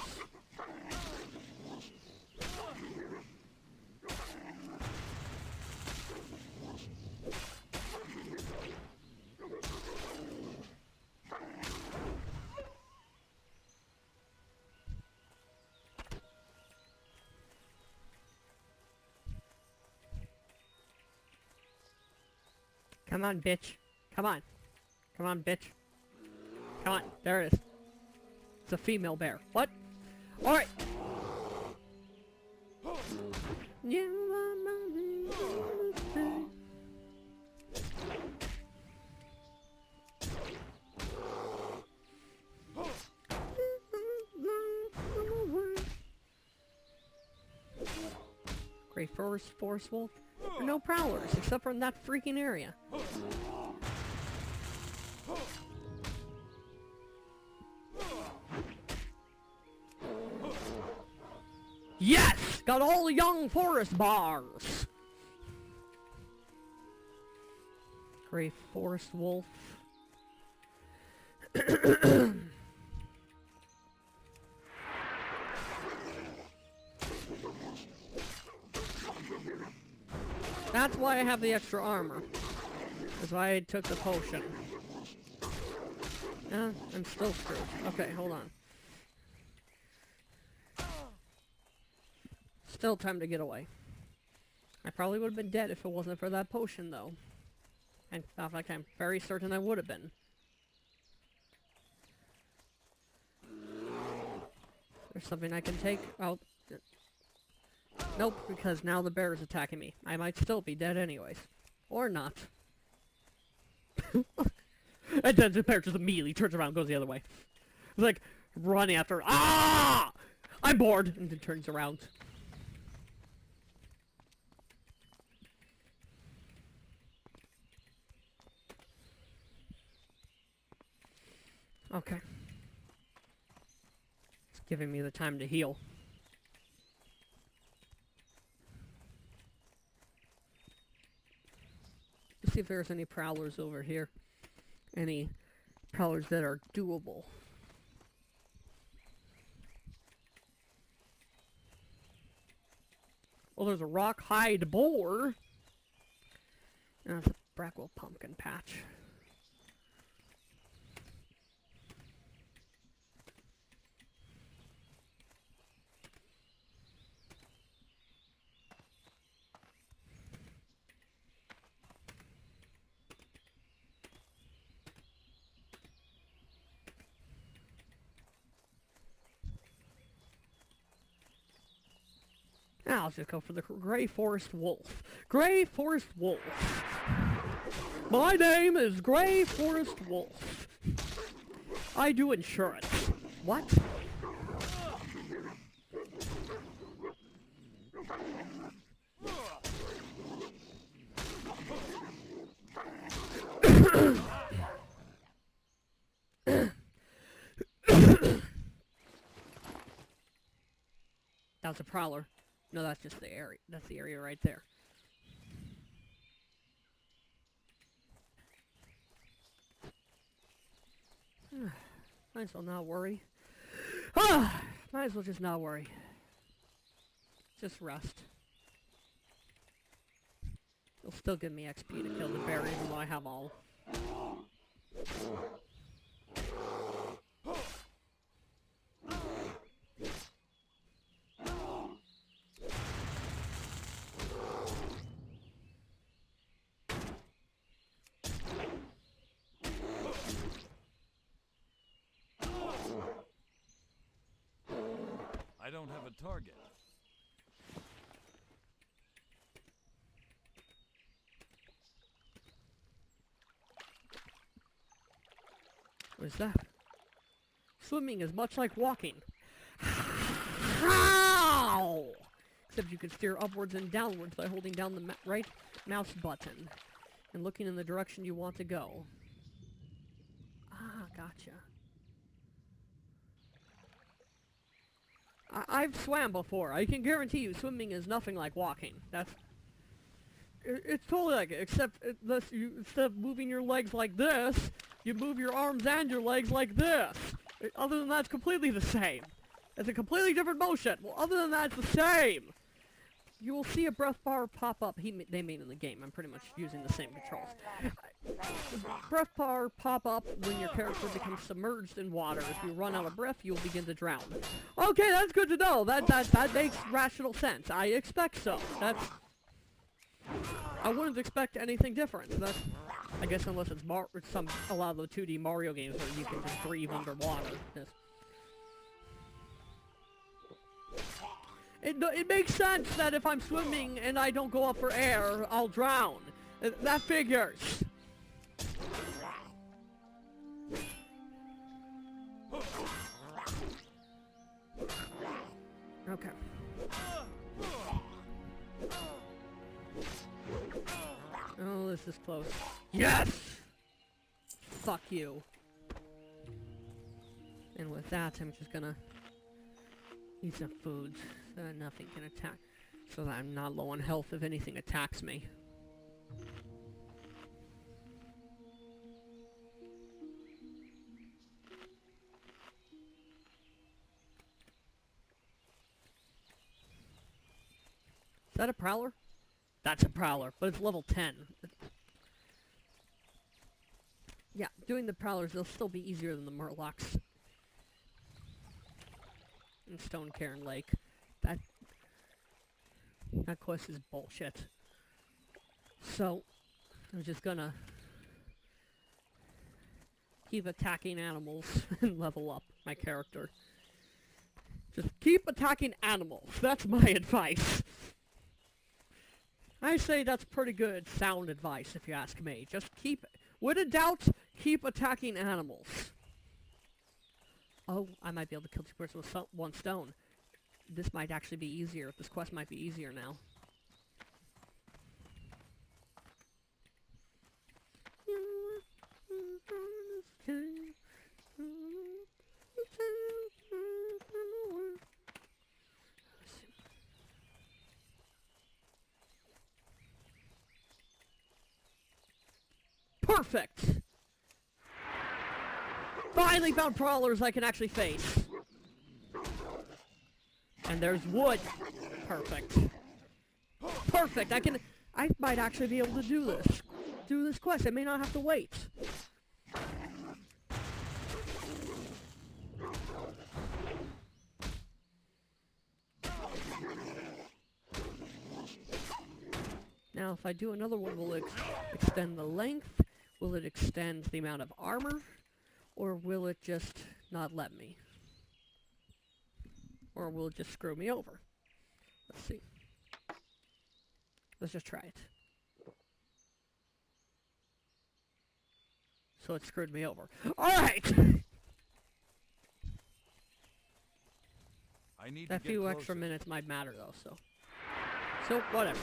Speaker 1: Come on, bitch. Come on. Come on, bitch. Come on. There it is. It's a female bear. What? Alright. Great forest wolf. There are no prowlers except for in that freaking area. Yes! Got all the young forest bars! Gray forest wolf. That's why I have the extra armor. That's why I took the potion. I'm still screwed. Okay, hold on. Still time to get away. I probably would have been dead if it wasn't for that potion, though. And in fact, I'm very certain I would have been. There's something I can take. Oh. Nope, because now the bear is attacking me. I might still be dead anyways. Or not. And then the bear just immediately turns around and goes the other way. It's like, running after her. Ah! I'm bored! And then turns around. Okay. It's giving me the time to heal. Let's see if there's any prowlers over here. Any prowlers that are doable. Well, there's a rock-hide boar. And that's a Brackwell pumpkin patch. Now let's just go for the Gray Forest Wolf. Gray Forest Wolf. My name is Gray Forest Wolf. I do insurance. What? That's a prowler. No, that's just the area. That's the area right there. Might as well not worry. Might as well just not worry. Just rest. It'll still give me XP to kill the bear even though I have all.
Speaker 3: I don't have a target.
Speaker 1: What is that? Swimming is much like walking. How? Except you can steer upwards and downwards by holding down the right mouse button and looking in the direction you want to go. Ah, gotcha. I've swam before. I can guarantee you swimming is nothing like walking. It's totally like it, except instead of moving your legs like this, you move your arms and your legs like this. Other than that, it's completely the same. It's a completely different motion. Well, other than that, it's the same. You will see a breath bar pop up. They made in the game. I'm pretty much using the same controls. Breath bar pop up when your character becomes submerged in water. If you run out of breath, you'll begin to drown. Okay, that's good to know. That makes rational sense. I expect so. I wouldn't expect anything different. I guess unless it's a lot of the 2D Mario games where you can just breathe underwater. It makes sense that if I'm swimming and I don't go up for air, I'll drown. That figures. Okay. Oh, this is close. Yes! Fuck you. And with that, I'm just gonna eat some food so that nothing can attack. So that I'm not low on health if anything attacks me. Is that a prowler? That's a prowler, but it's level 10. Yeah, doing the prowlers, they'll still be easier than the murlocs. In Stone Cairn Lake. That quest is bullshit. So, I'm just gonna keep attacking animals and level up my character. Just keep attacking animals. That's my advice. I say that's pretty good sound advice if you ask me. Just when in doubt, keep attacking animals. Oh, I might be able to kill 2 birds with 1 stone. This might actually be easier. This quest might be easier now. Perfect! Finally found prowlers I can actually face. And there's wood. Perfect. Perfect! I might actually be able to do this. Do this quest. I may not have to wait. Now, if I do another one, will it extend the length? Will it extend the amount of armor? Or will it just not let me? Or will it just screw me over? Let's see. Let's just try it. So it screwed me over. Alright! That few extra minutes might matter though, so. So, whatever.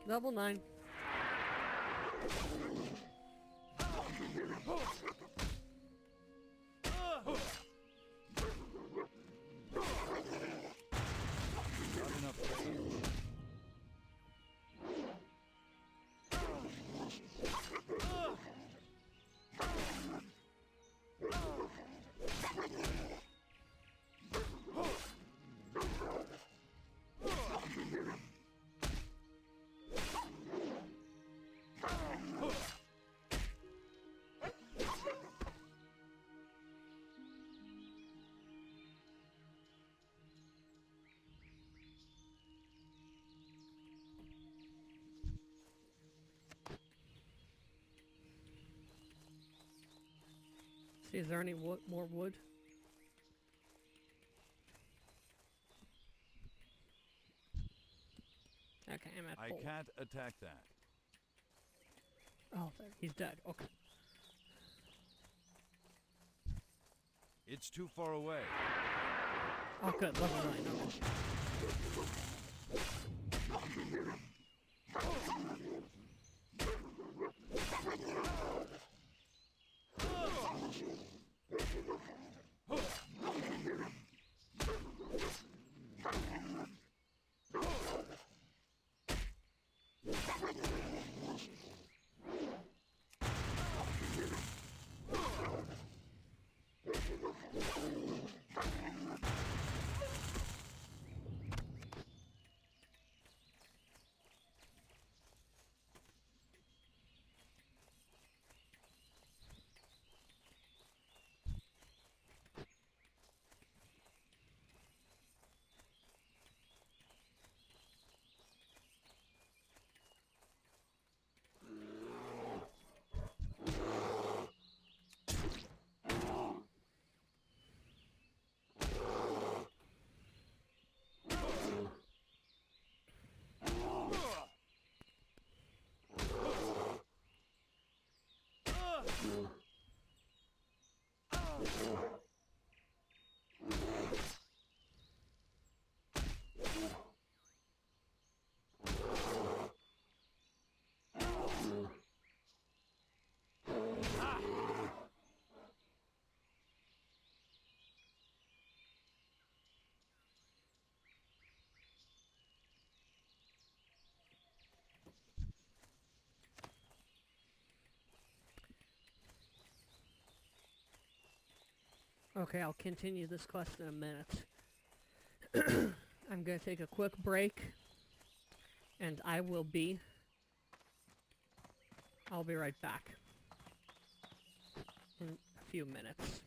Speaker 1: Level 9. See, is there any more wood? Okay, I'm at
Speaker 3: I
Speaker 1: full.
Speaker 3: can't attack that.
Speaker 1: Oh, there, he's dead. Okay.
Speaker 3: It's too far away.
Speaker 1: Oh, good. Level 9. Okay. Okay, I'll continue this quest in a minute. I'm gonna take a quick break, and I'll be right back in a few minutes.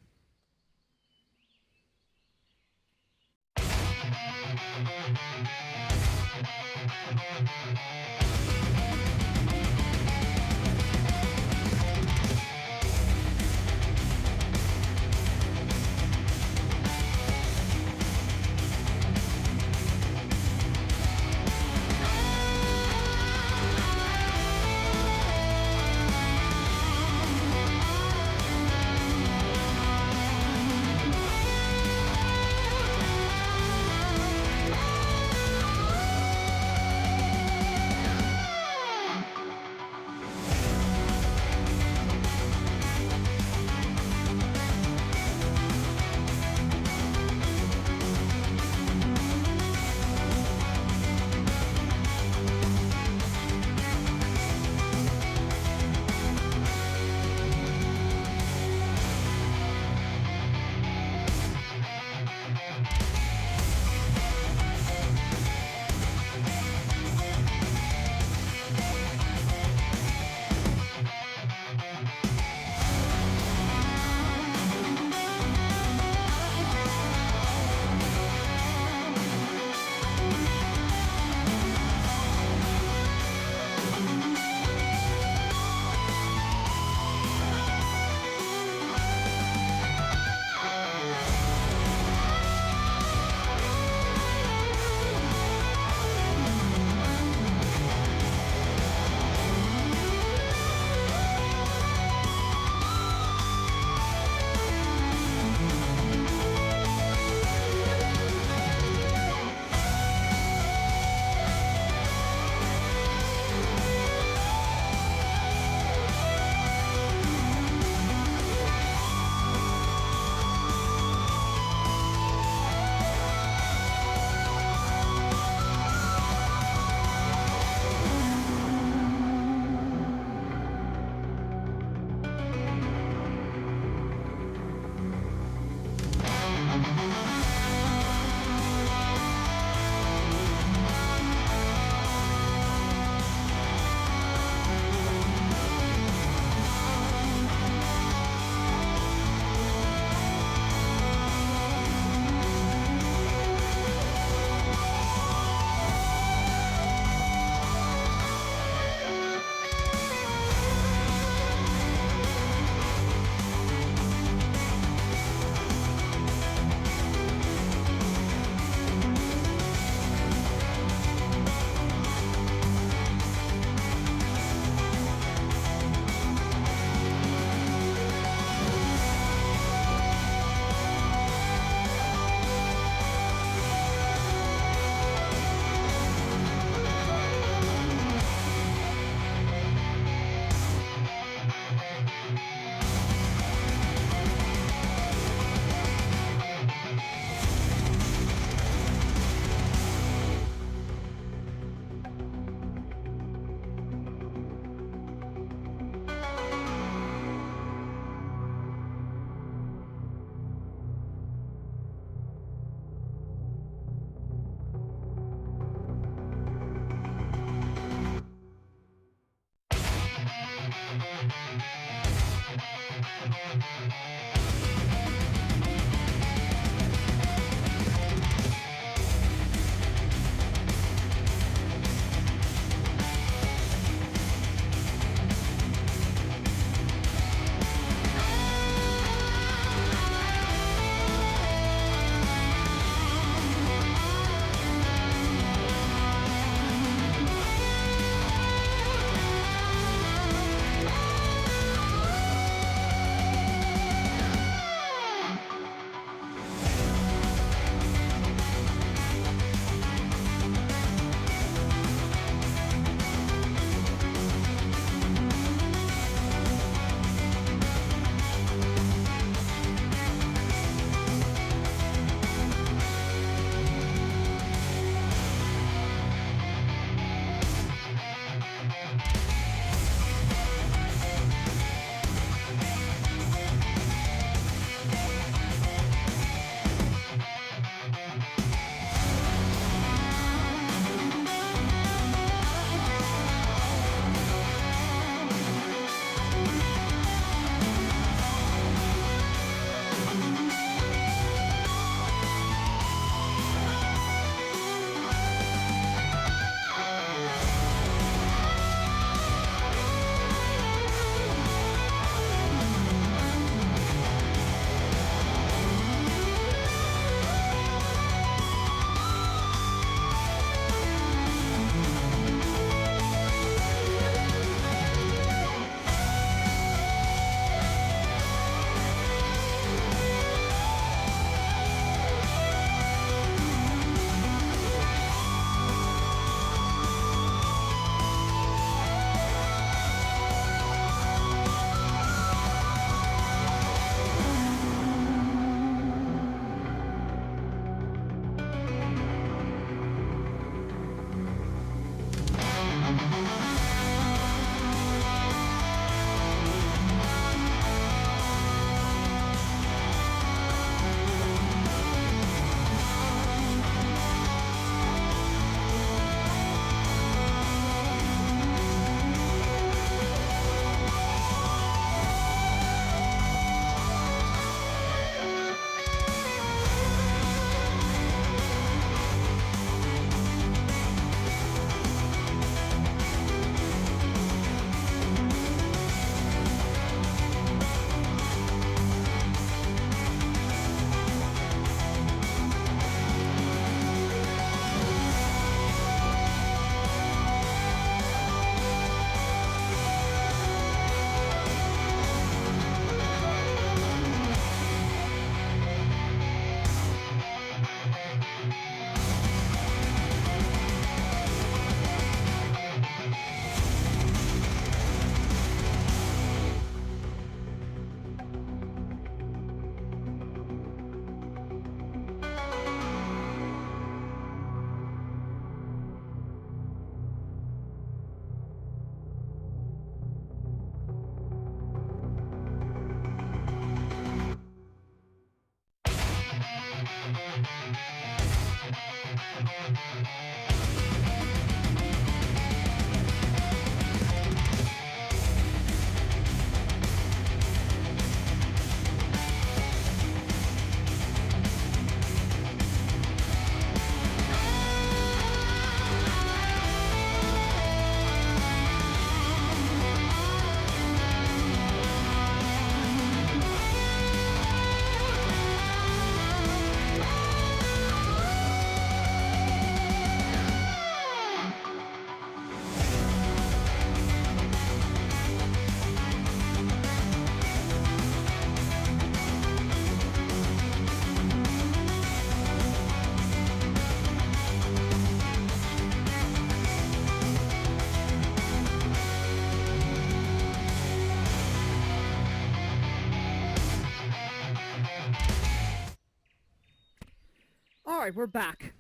Speaker 1: Alright, we're back.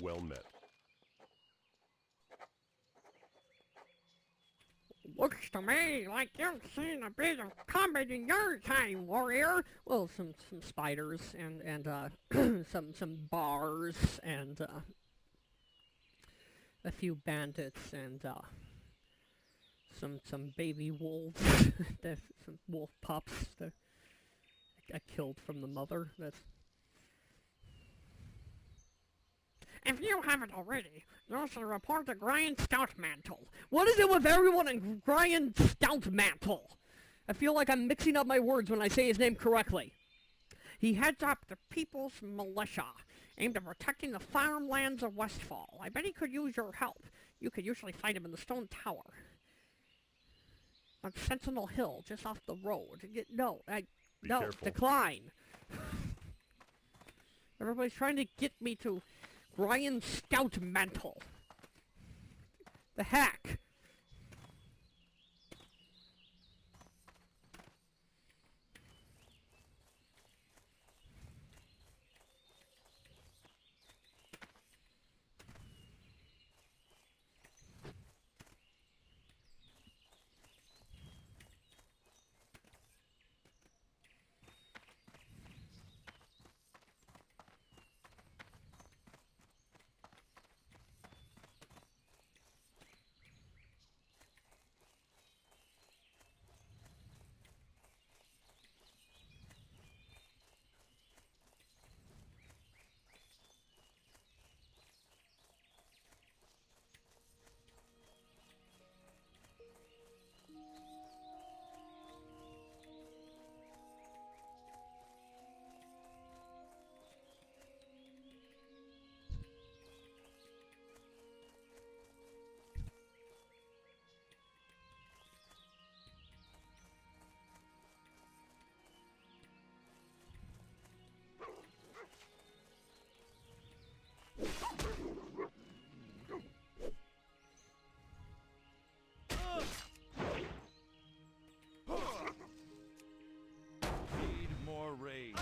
Speaker 2: Well met.
Speaker 1: Looks to me like you've seen a bit of combat in your time, warrior. Well, some spiders and some bars and a few bandits and some baby wolves, some wolf pups that I killed from the mother. That's. If you haven't already, you should report to Brian Stoutmantle. What is it with everyone in Brian Stoutmantle? I feel like I'm mixing up my words when I say his name correctly. He heads up the People's Militia, aimed at protecting the farmlands of Westfall. I bet he could use your help. You could usually find him in the Stone Tower. On Sentinel Hill, just off the road. No,
Speaker 2: Careful.
Speaker 1: decline. Everybody's trying to get me to Brian Stoutmantle. The heck?
Speaker 3: Need more rage.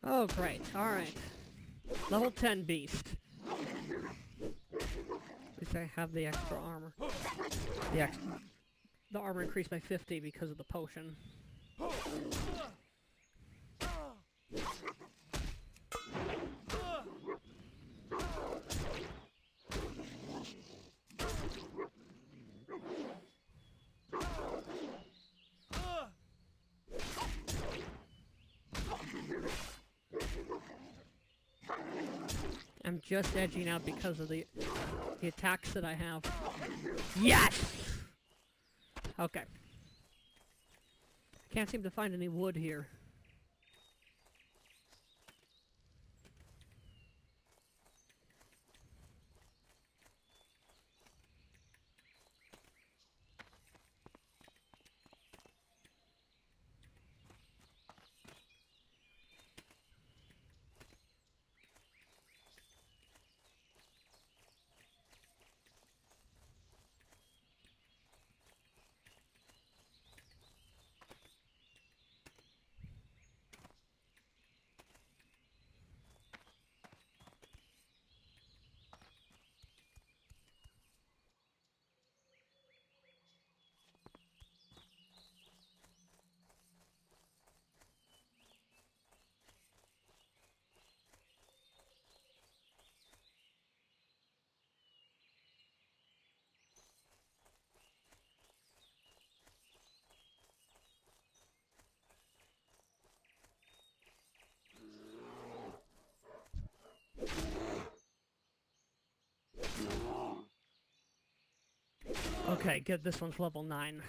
Speaker 1: Oh, great. Alright. Level 10 beast. At least I have the extra armor. The armor increased by 50 because of the potion. I'm just edging out because of the attacks that I have. Yes! Okay. Can't seem to find any wood here. Okay, good. This one's level 9.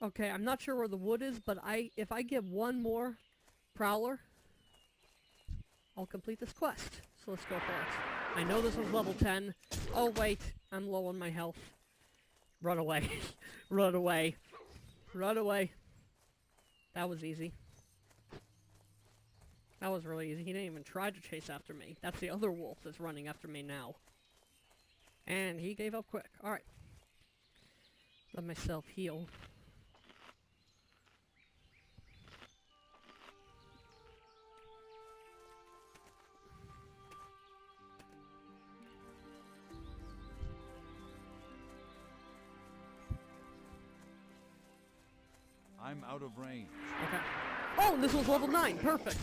Speaker 1: Okay, I'm not sure where the wood is, but if I get one more prowler, I'll complete this quest. So let's go for it. I know this was level 10. Oh wait, I'm low on my health. Run away. Run away. Run away. That was easy. That was really easy. He didn't even try to chase after me. That's the other wolf that's running after me now. And he gave up quick. Alright. Let myself heal.
Speaker 3: I'm out of range.
Speaker 1: Okay. Oh, this was level 9. Perfect.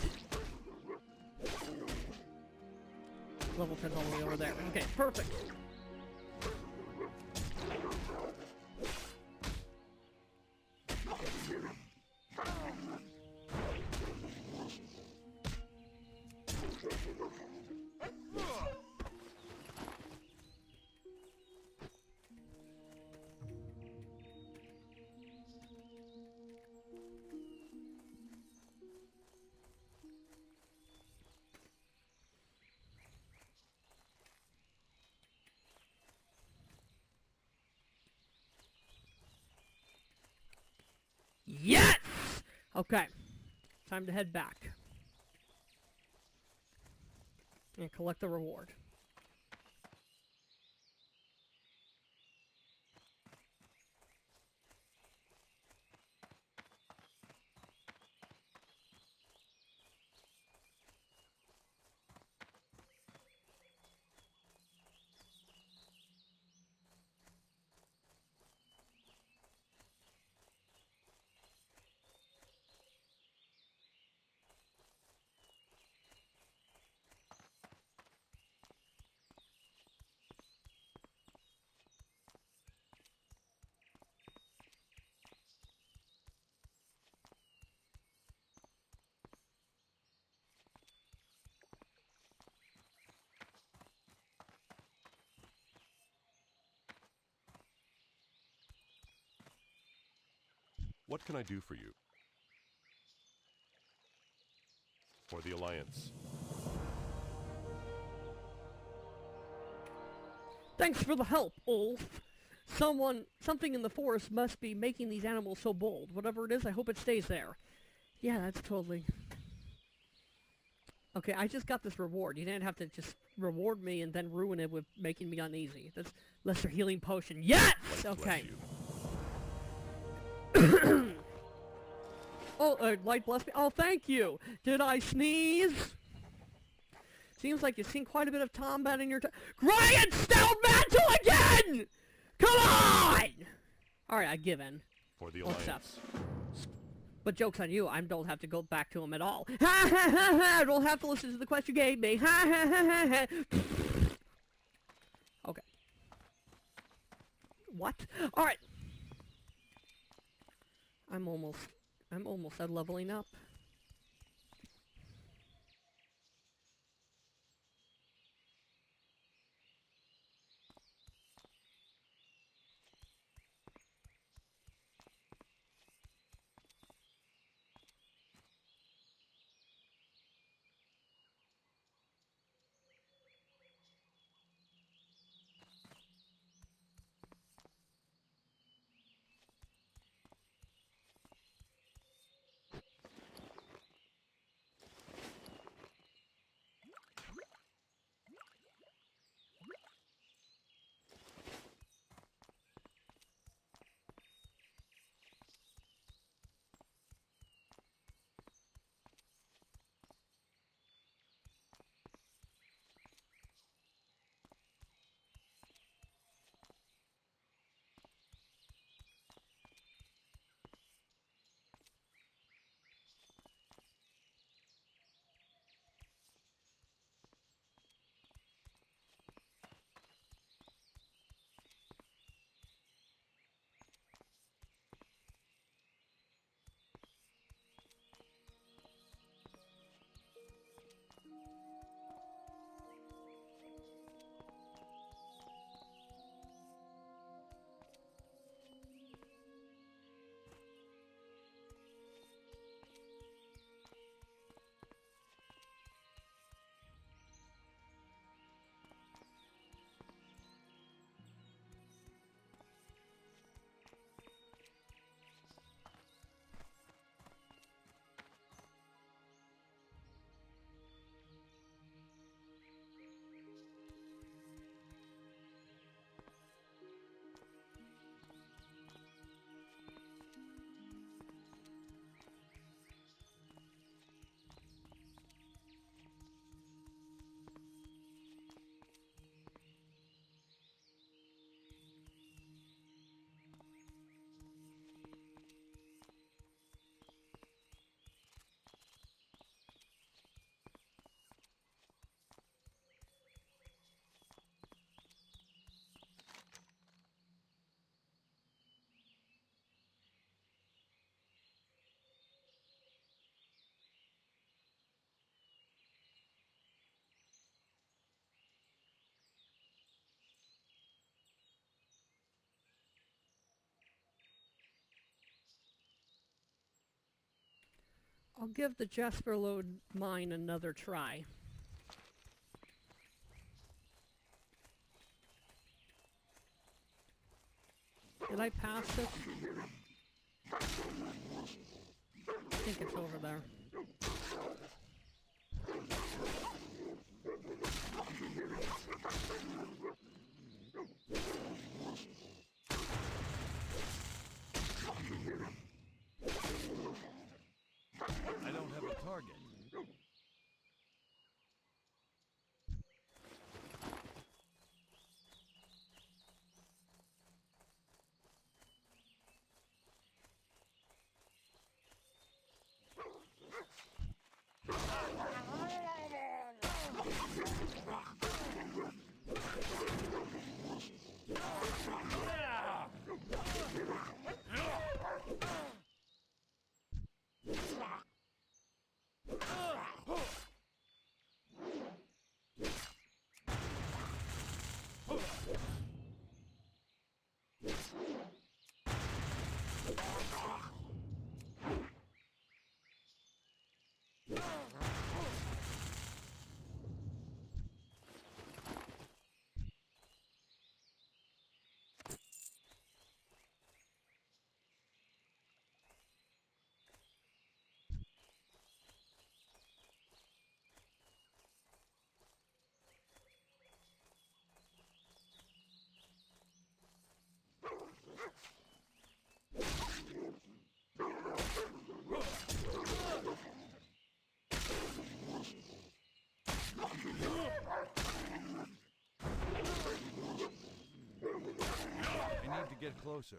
Speaker 1: Level 10's all the way over there. Okay, perfect. Yes! Okay. Time to head back. And collect the reward.
Speaker 2: What can I do for you? For the Alliance.
Speaker 1: Thanks for the help, Ulf. Something in the forest must be making these animals so bold. Whatever it is, I hope it stays there. Yeah, that's totally... Okay, I just got this reward. You didn't have to just reward me and then ruin it with making me uneasy. That's lesser healing potion. Yes!
Speaker 2: Light
Speaker 1: Okay.
Speaker 2: bless you.
Speaker 1: Oh, light bless me. Oh, thank you. Did I sneeze? Seems like you've seen quite a bit of combat in your time. Grant Stone Mantle again! Come on! Alright, I give in.
Speaker 2: For the
Speaker 1: I'll
Speaker 2: Alliance.
Speaker 1: accept. But joke's on you, I don't have to go back to him at all. Ha ha ha ha! I don't have to listen to the quest you gave me. Ha ha ha ha ha! Okay. What? Alright. I'm almost at leveling up. I'll give the Jasper Lode mine another try. Did I pass it? I think it's over there.
Speaker 3: I don't have a target. get closer.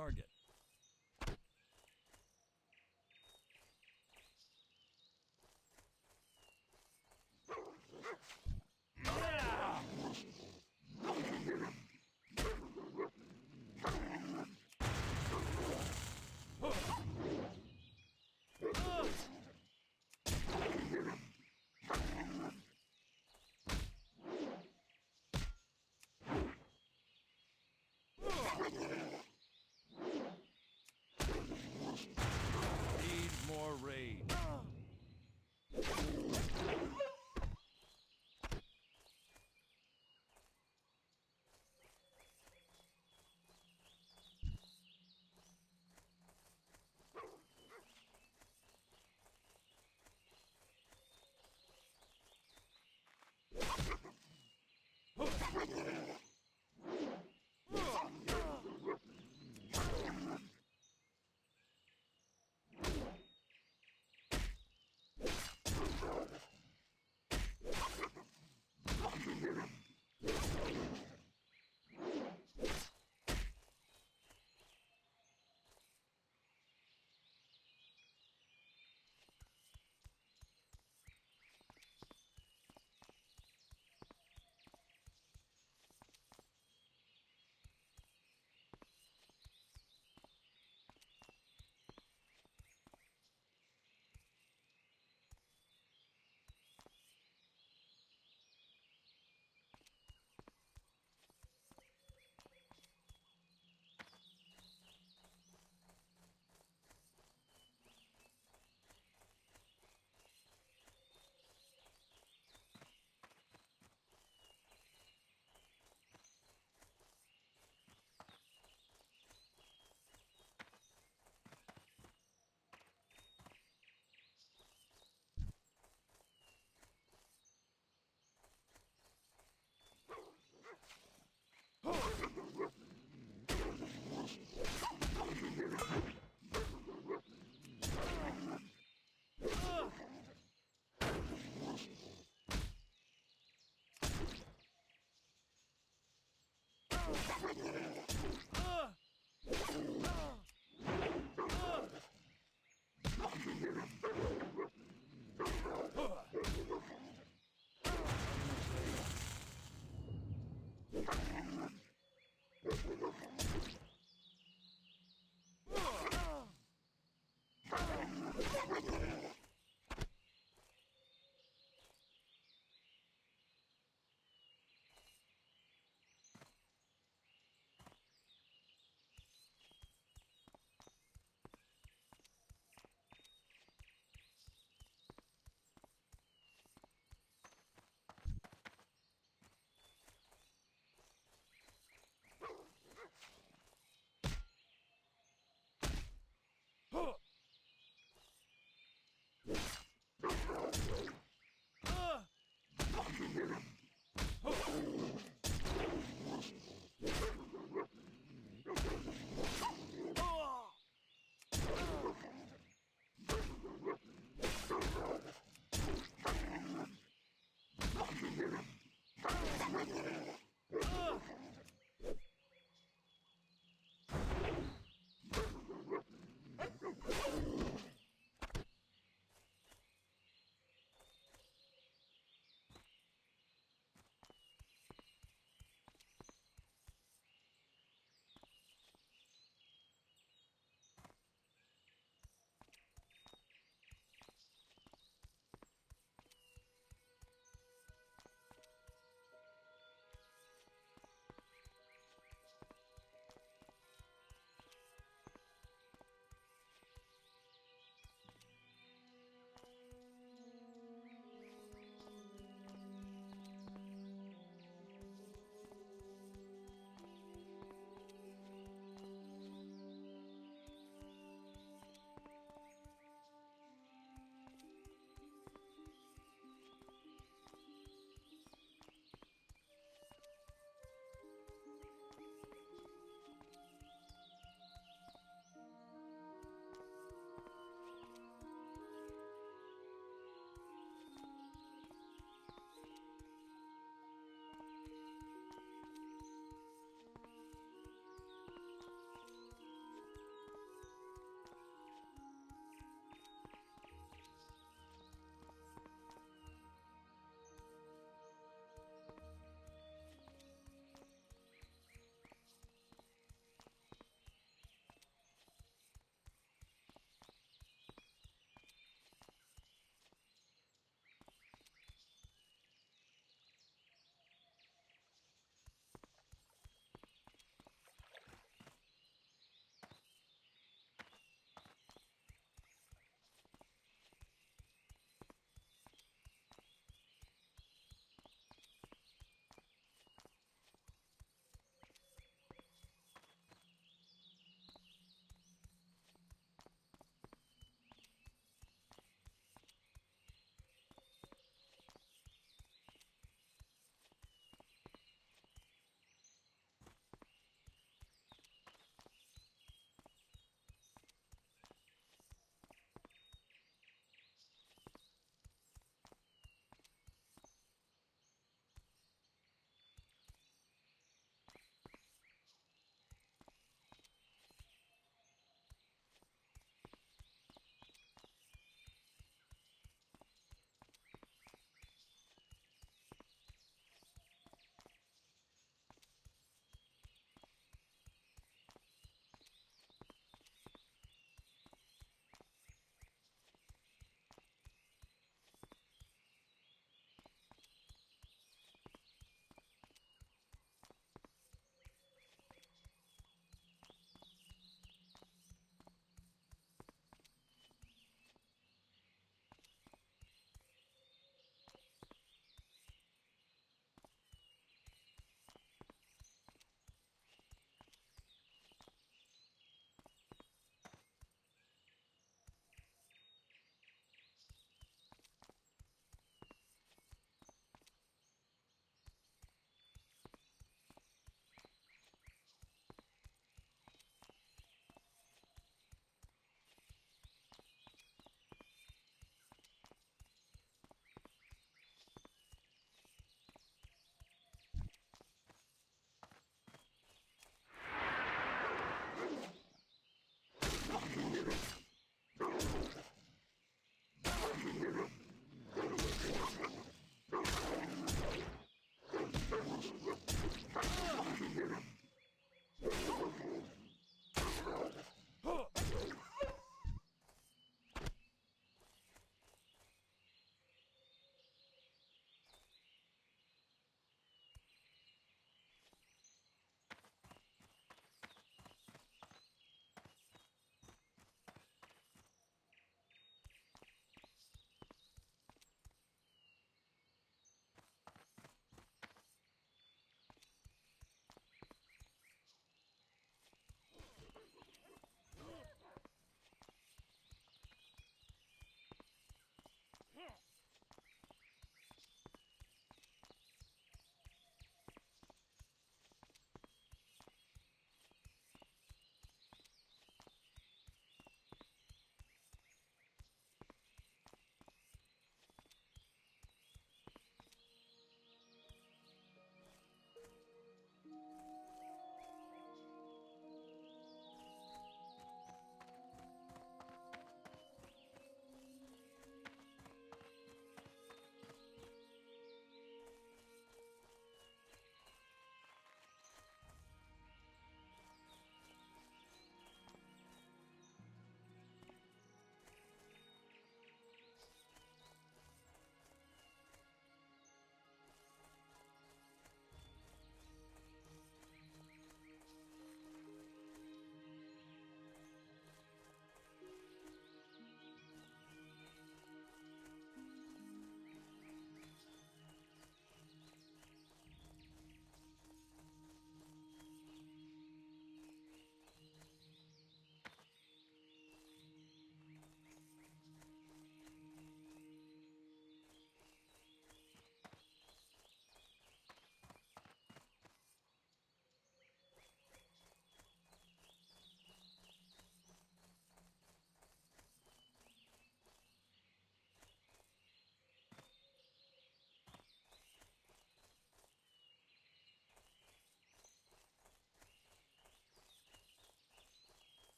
Speaker 3: target.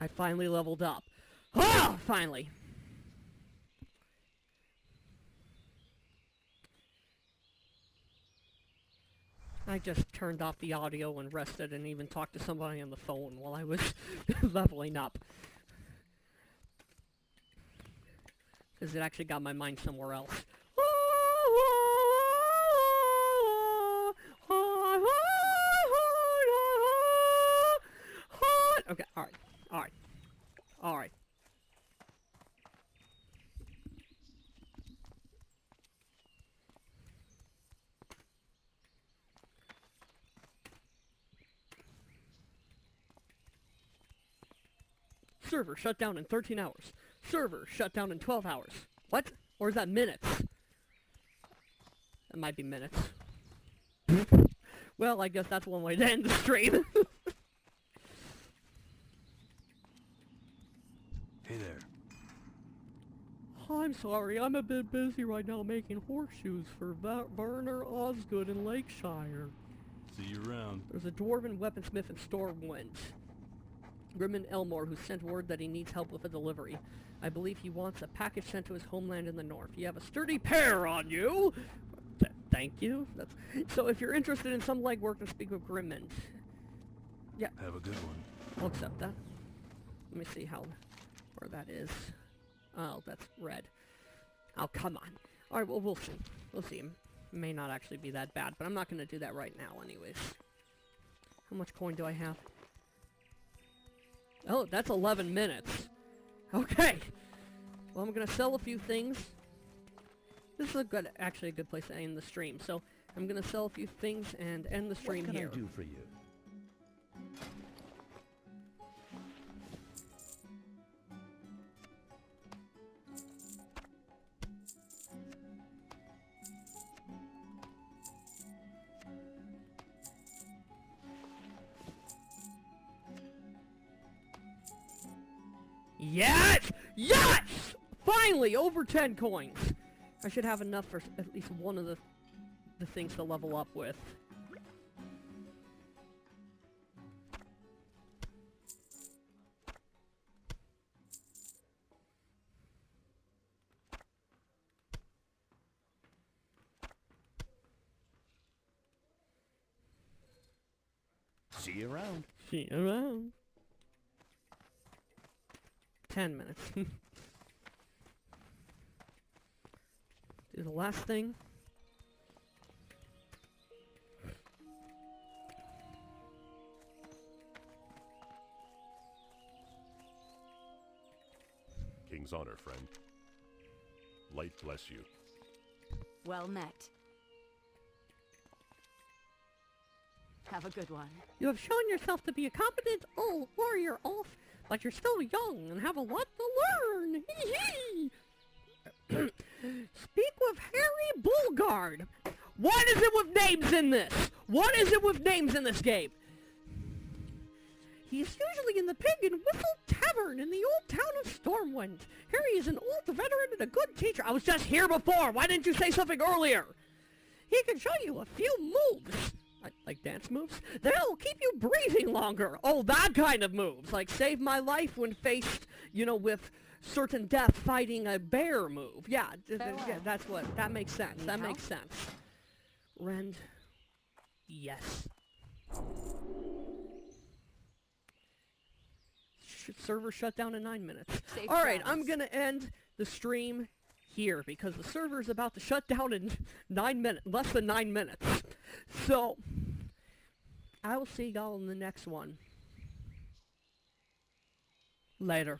Speaker 1: I finally leveled up. Ah! Finally! I just turned off the audio and rested and even talked to somebody on the phone while I was leveling up. Because it actually got my mind somewhere else. Okay, alright. Alright. Alright. Server shut down in 13 hours. Server shut down in 12 hours. What? Or is that minutes? That might be minutes. Well, I guess that's one way to end the stream.
Speaker 3: Hey there.
Speaker 1: I'm sorry, I'm a bit busy right now making horseshoes for Werner Osgood in Lakeshire.
Speaker 3: See you around.
Speaker 1: There's a dwarven weaponsmith in Stormwind, Grimman Elmore, who sent word that he needs help with a delivery. I believe he wants a package sent to his homeland in the north. You have a sturdy pair on you! Thank you. So if you're interested in some legwork, then speak with Grimman. Yeah.
Speaker 3: Have a good one.
Speaker 1: I'll accept that. Let me see where that is. Oh, that's red. Oh, come on. Alright, well, we'll see. We'll see. It may not actually be that bad, but I'm not going to do that right now anyways. How much coin do I have? Oh, that's 11 minutes. Okay. Well, I'm going to sell a few things. This is actually a good place to end the stream. So, I'm going to sell a few things and end the stream here.
Speaker 5: What can I do for you?
Speaker 1: Yes! Yes! Finally, over 10 coins. I should have enough for at least one of the things to level up with.
Speaker 5: See you around.
Speaker 1: See you around. 10 minutes. Do the last thing.
Speaker 2: King's honor, friend. Light bless you.
Speaker 4: Well met. Have a good one.
Speaker 1: You have shown yourself to be a competent old warrior, Ulf, but you're still young and have a lot to learn. Hee hee. Speak with Harry Bullguard. What is it with names in this? What is it with names in this game? He's usually in the Pig and Whistle Tavern in the old town of Stormwind. Harry is an old veteran and a good teacher. I was just here before. Why didn't you say something earlier? He can show you a few moves. Like dance moves? That'll keep you breathing longer. Oh, that kind of moves. Like save my life when faced, you know, with certain death fighting a bear move. Yeah, yeah, that makes sense. That makes sense. Rend. Yes. Server shut down in 9 minutes. Alright, I'm gonna end the stream here because the server is about to shut down in less than 9 minutes. So, I will see y'all in the next one. Later.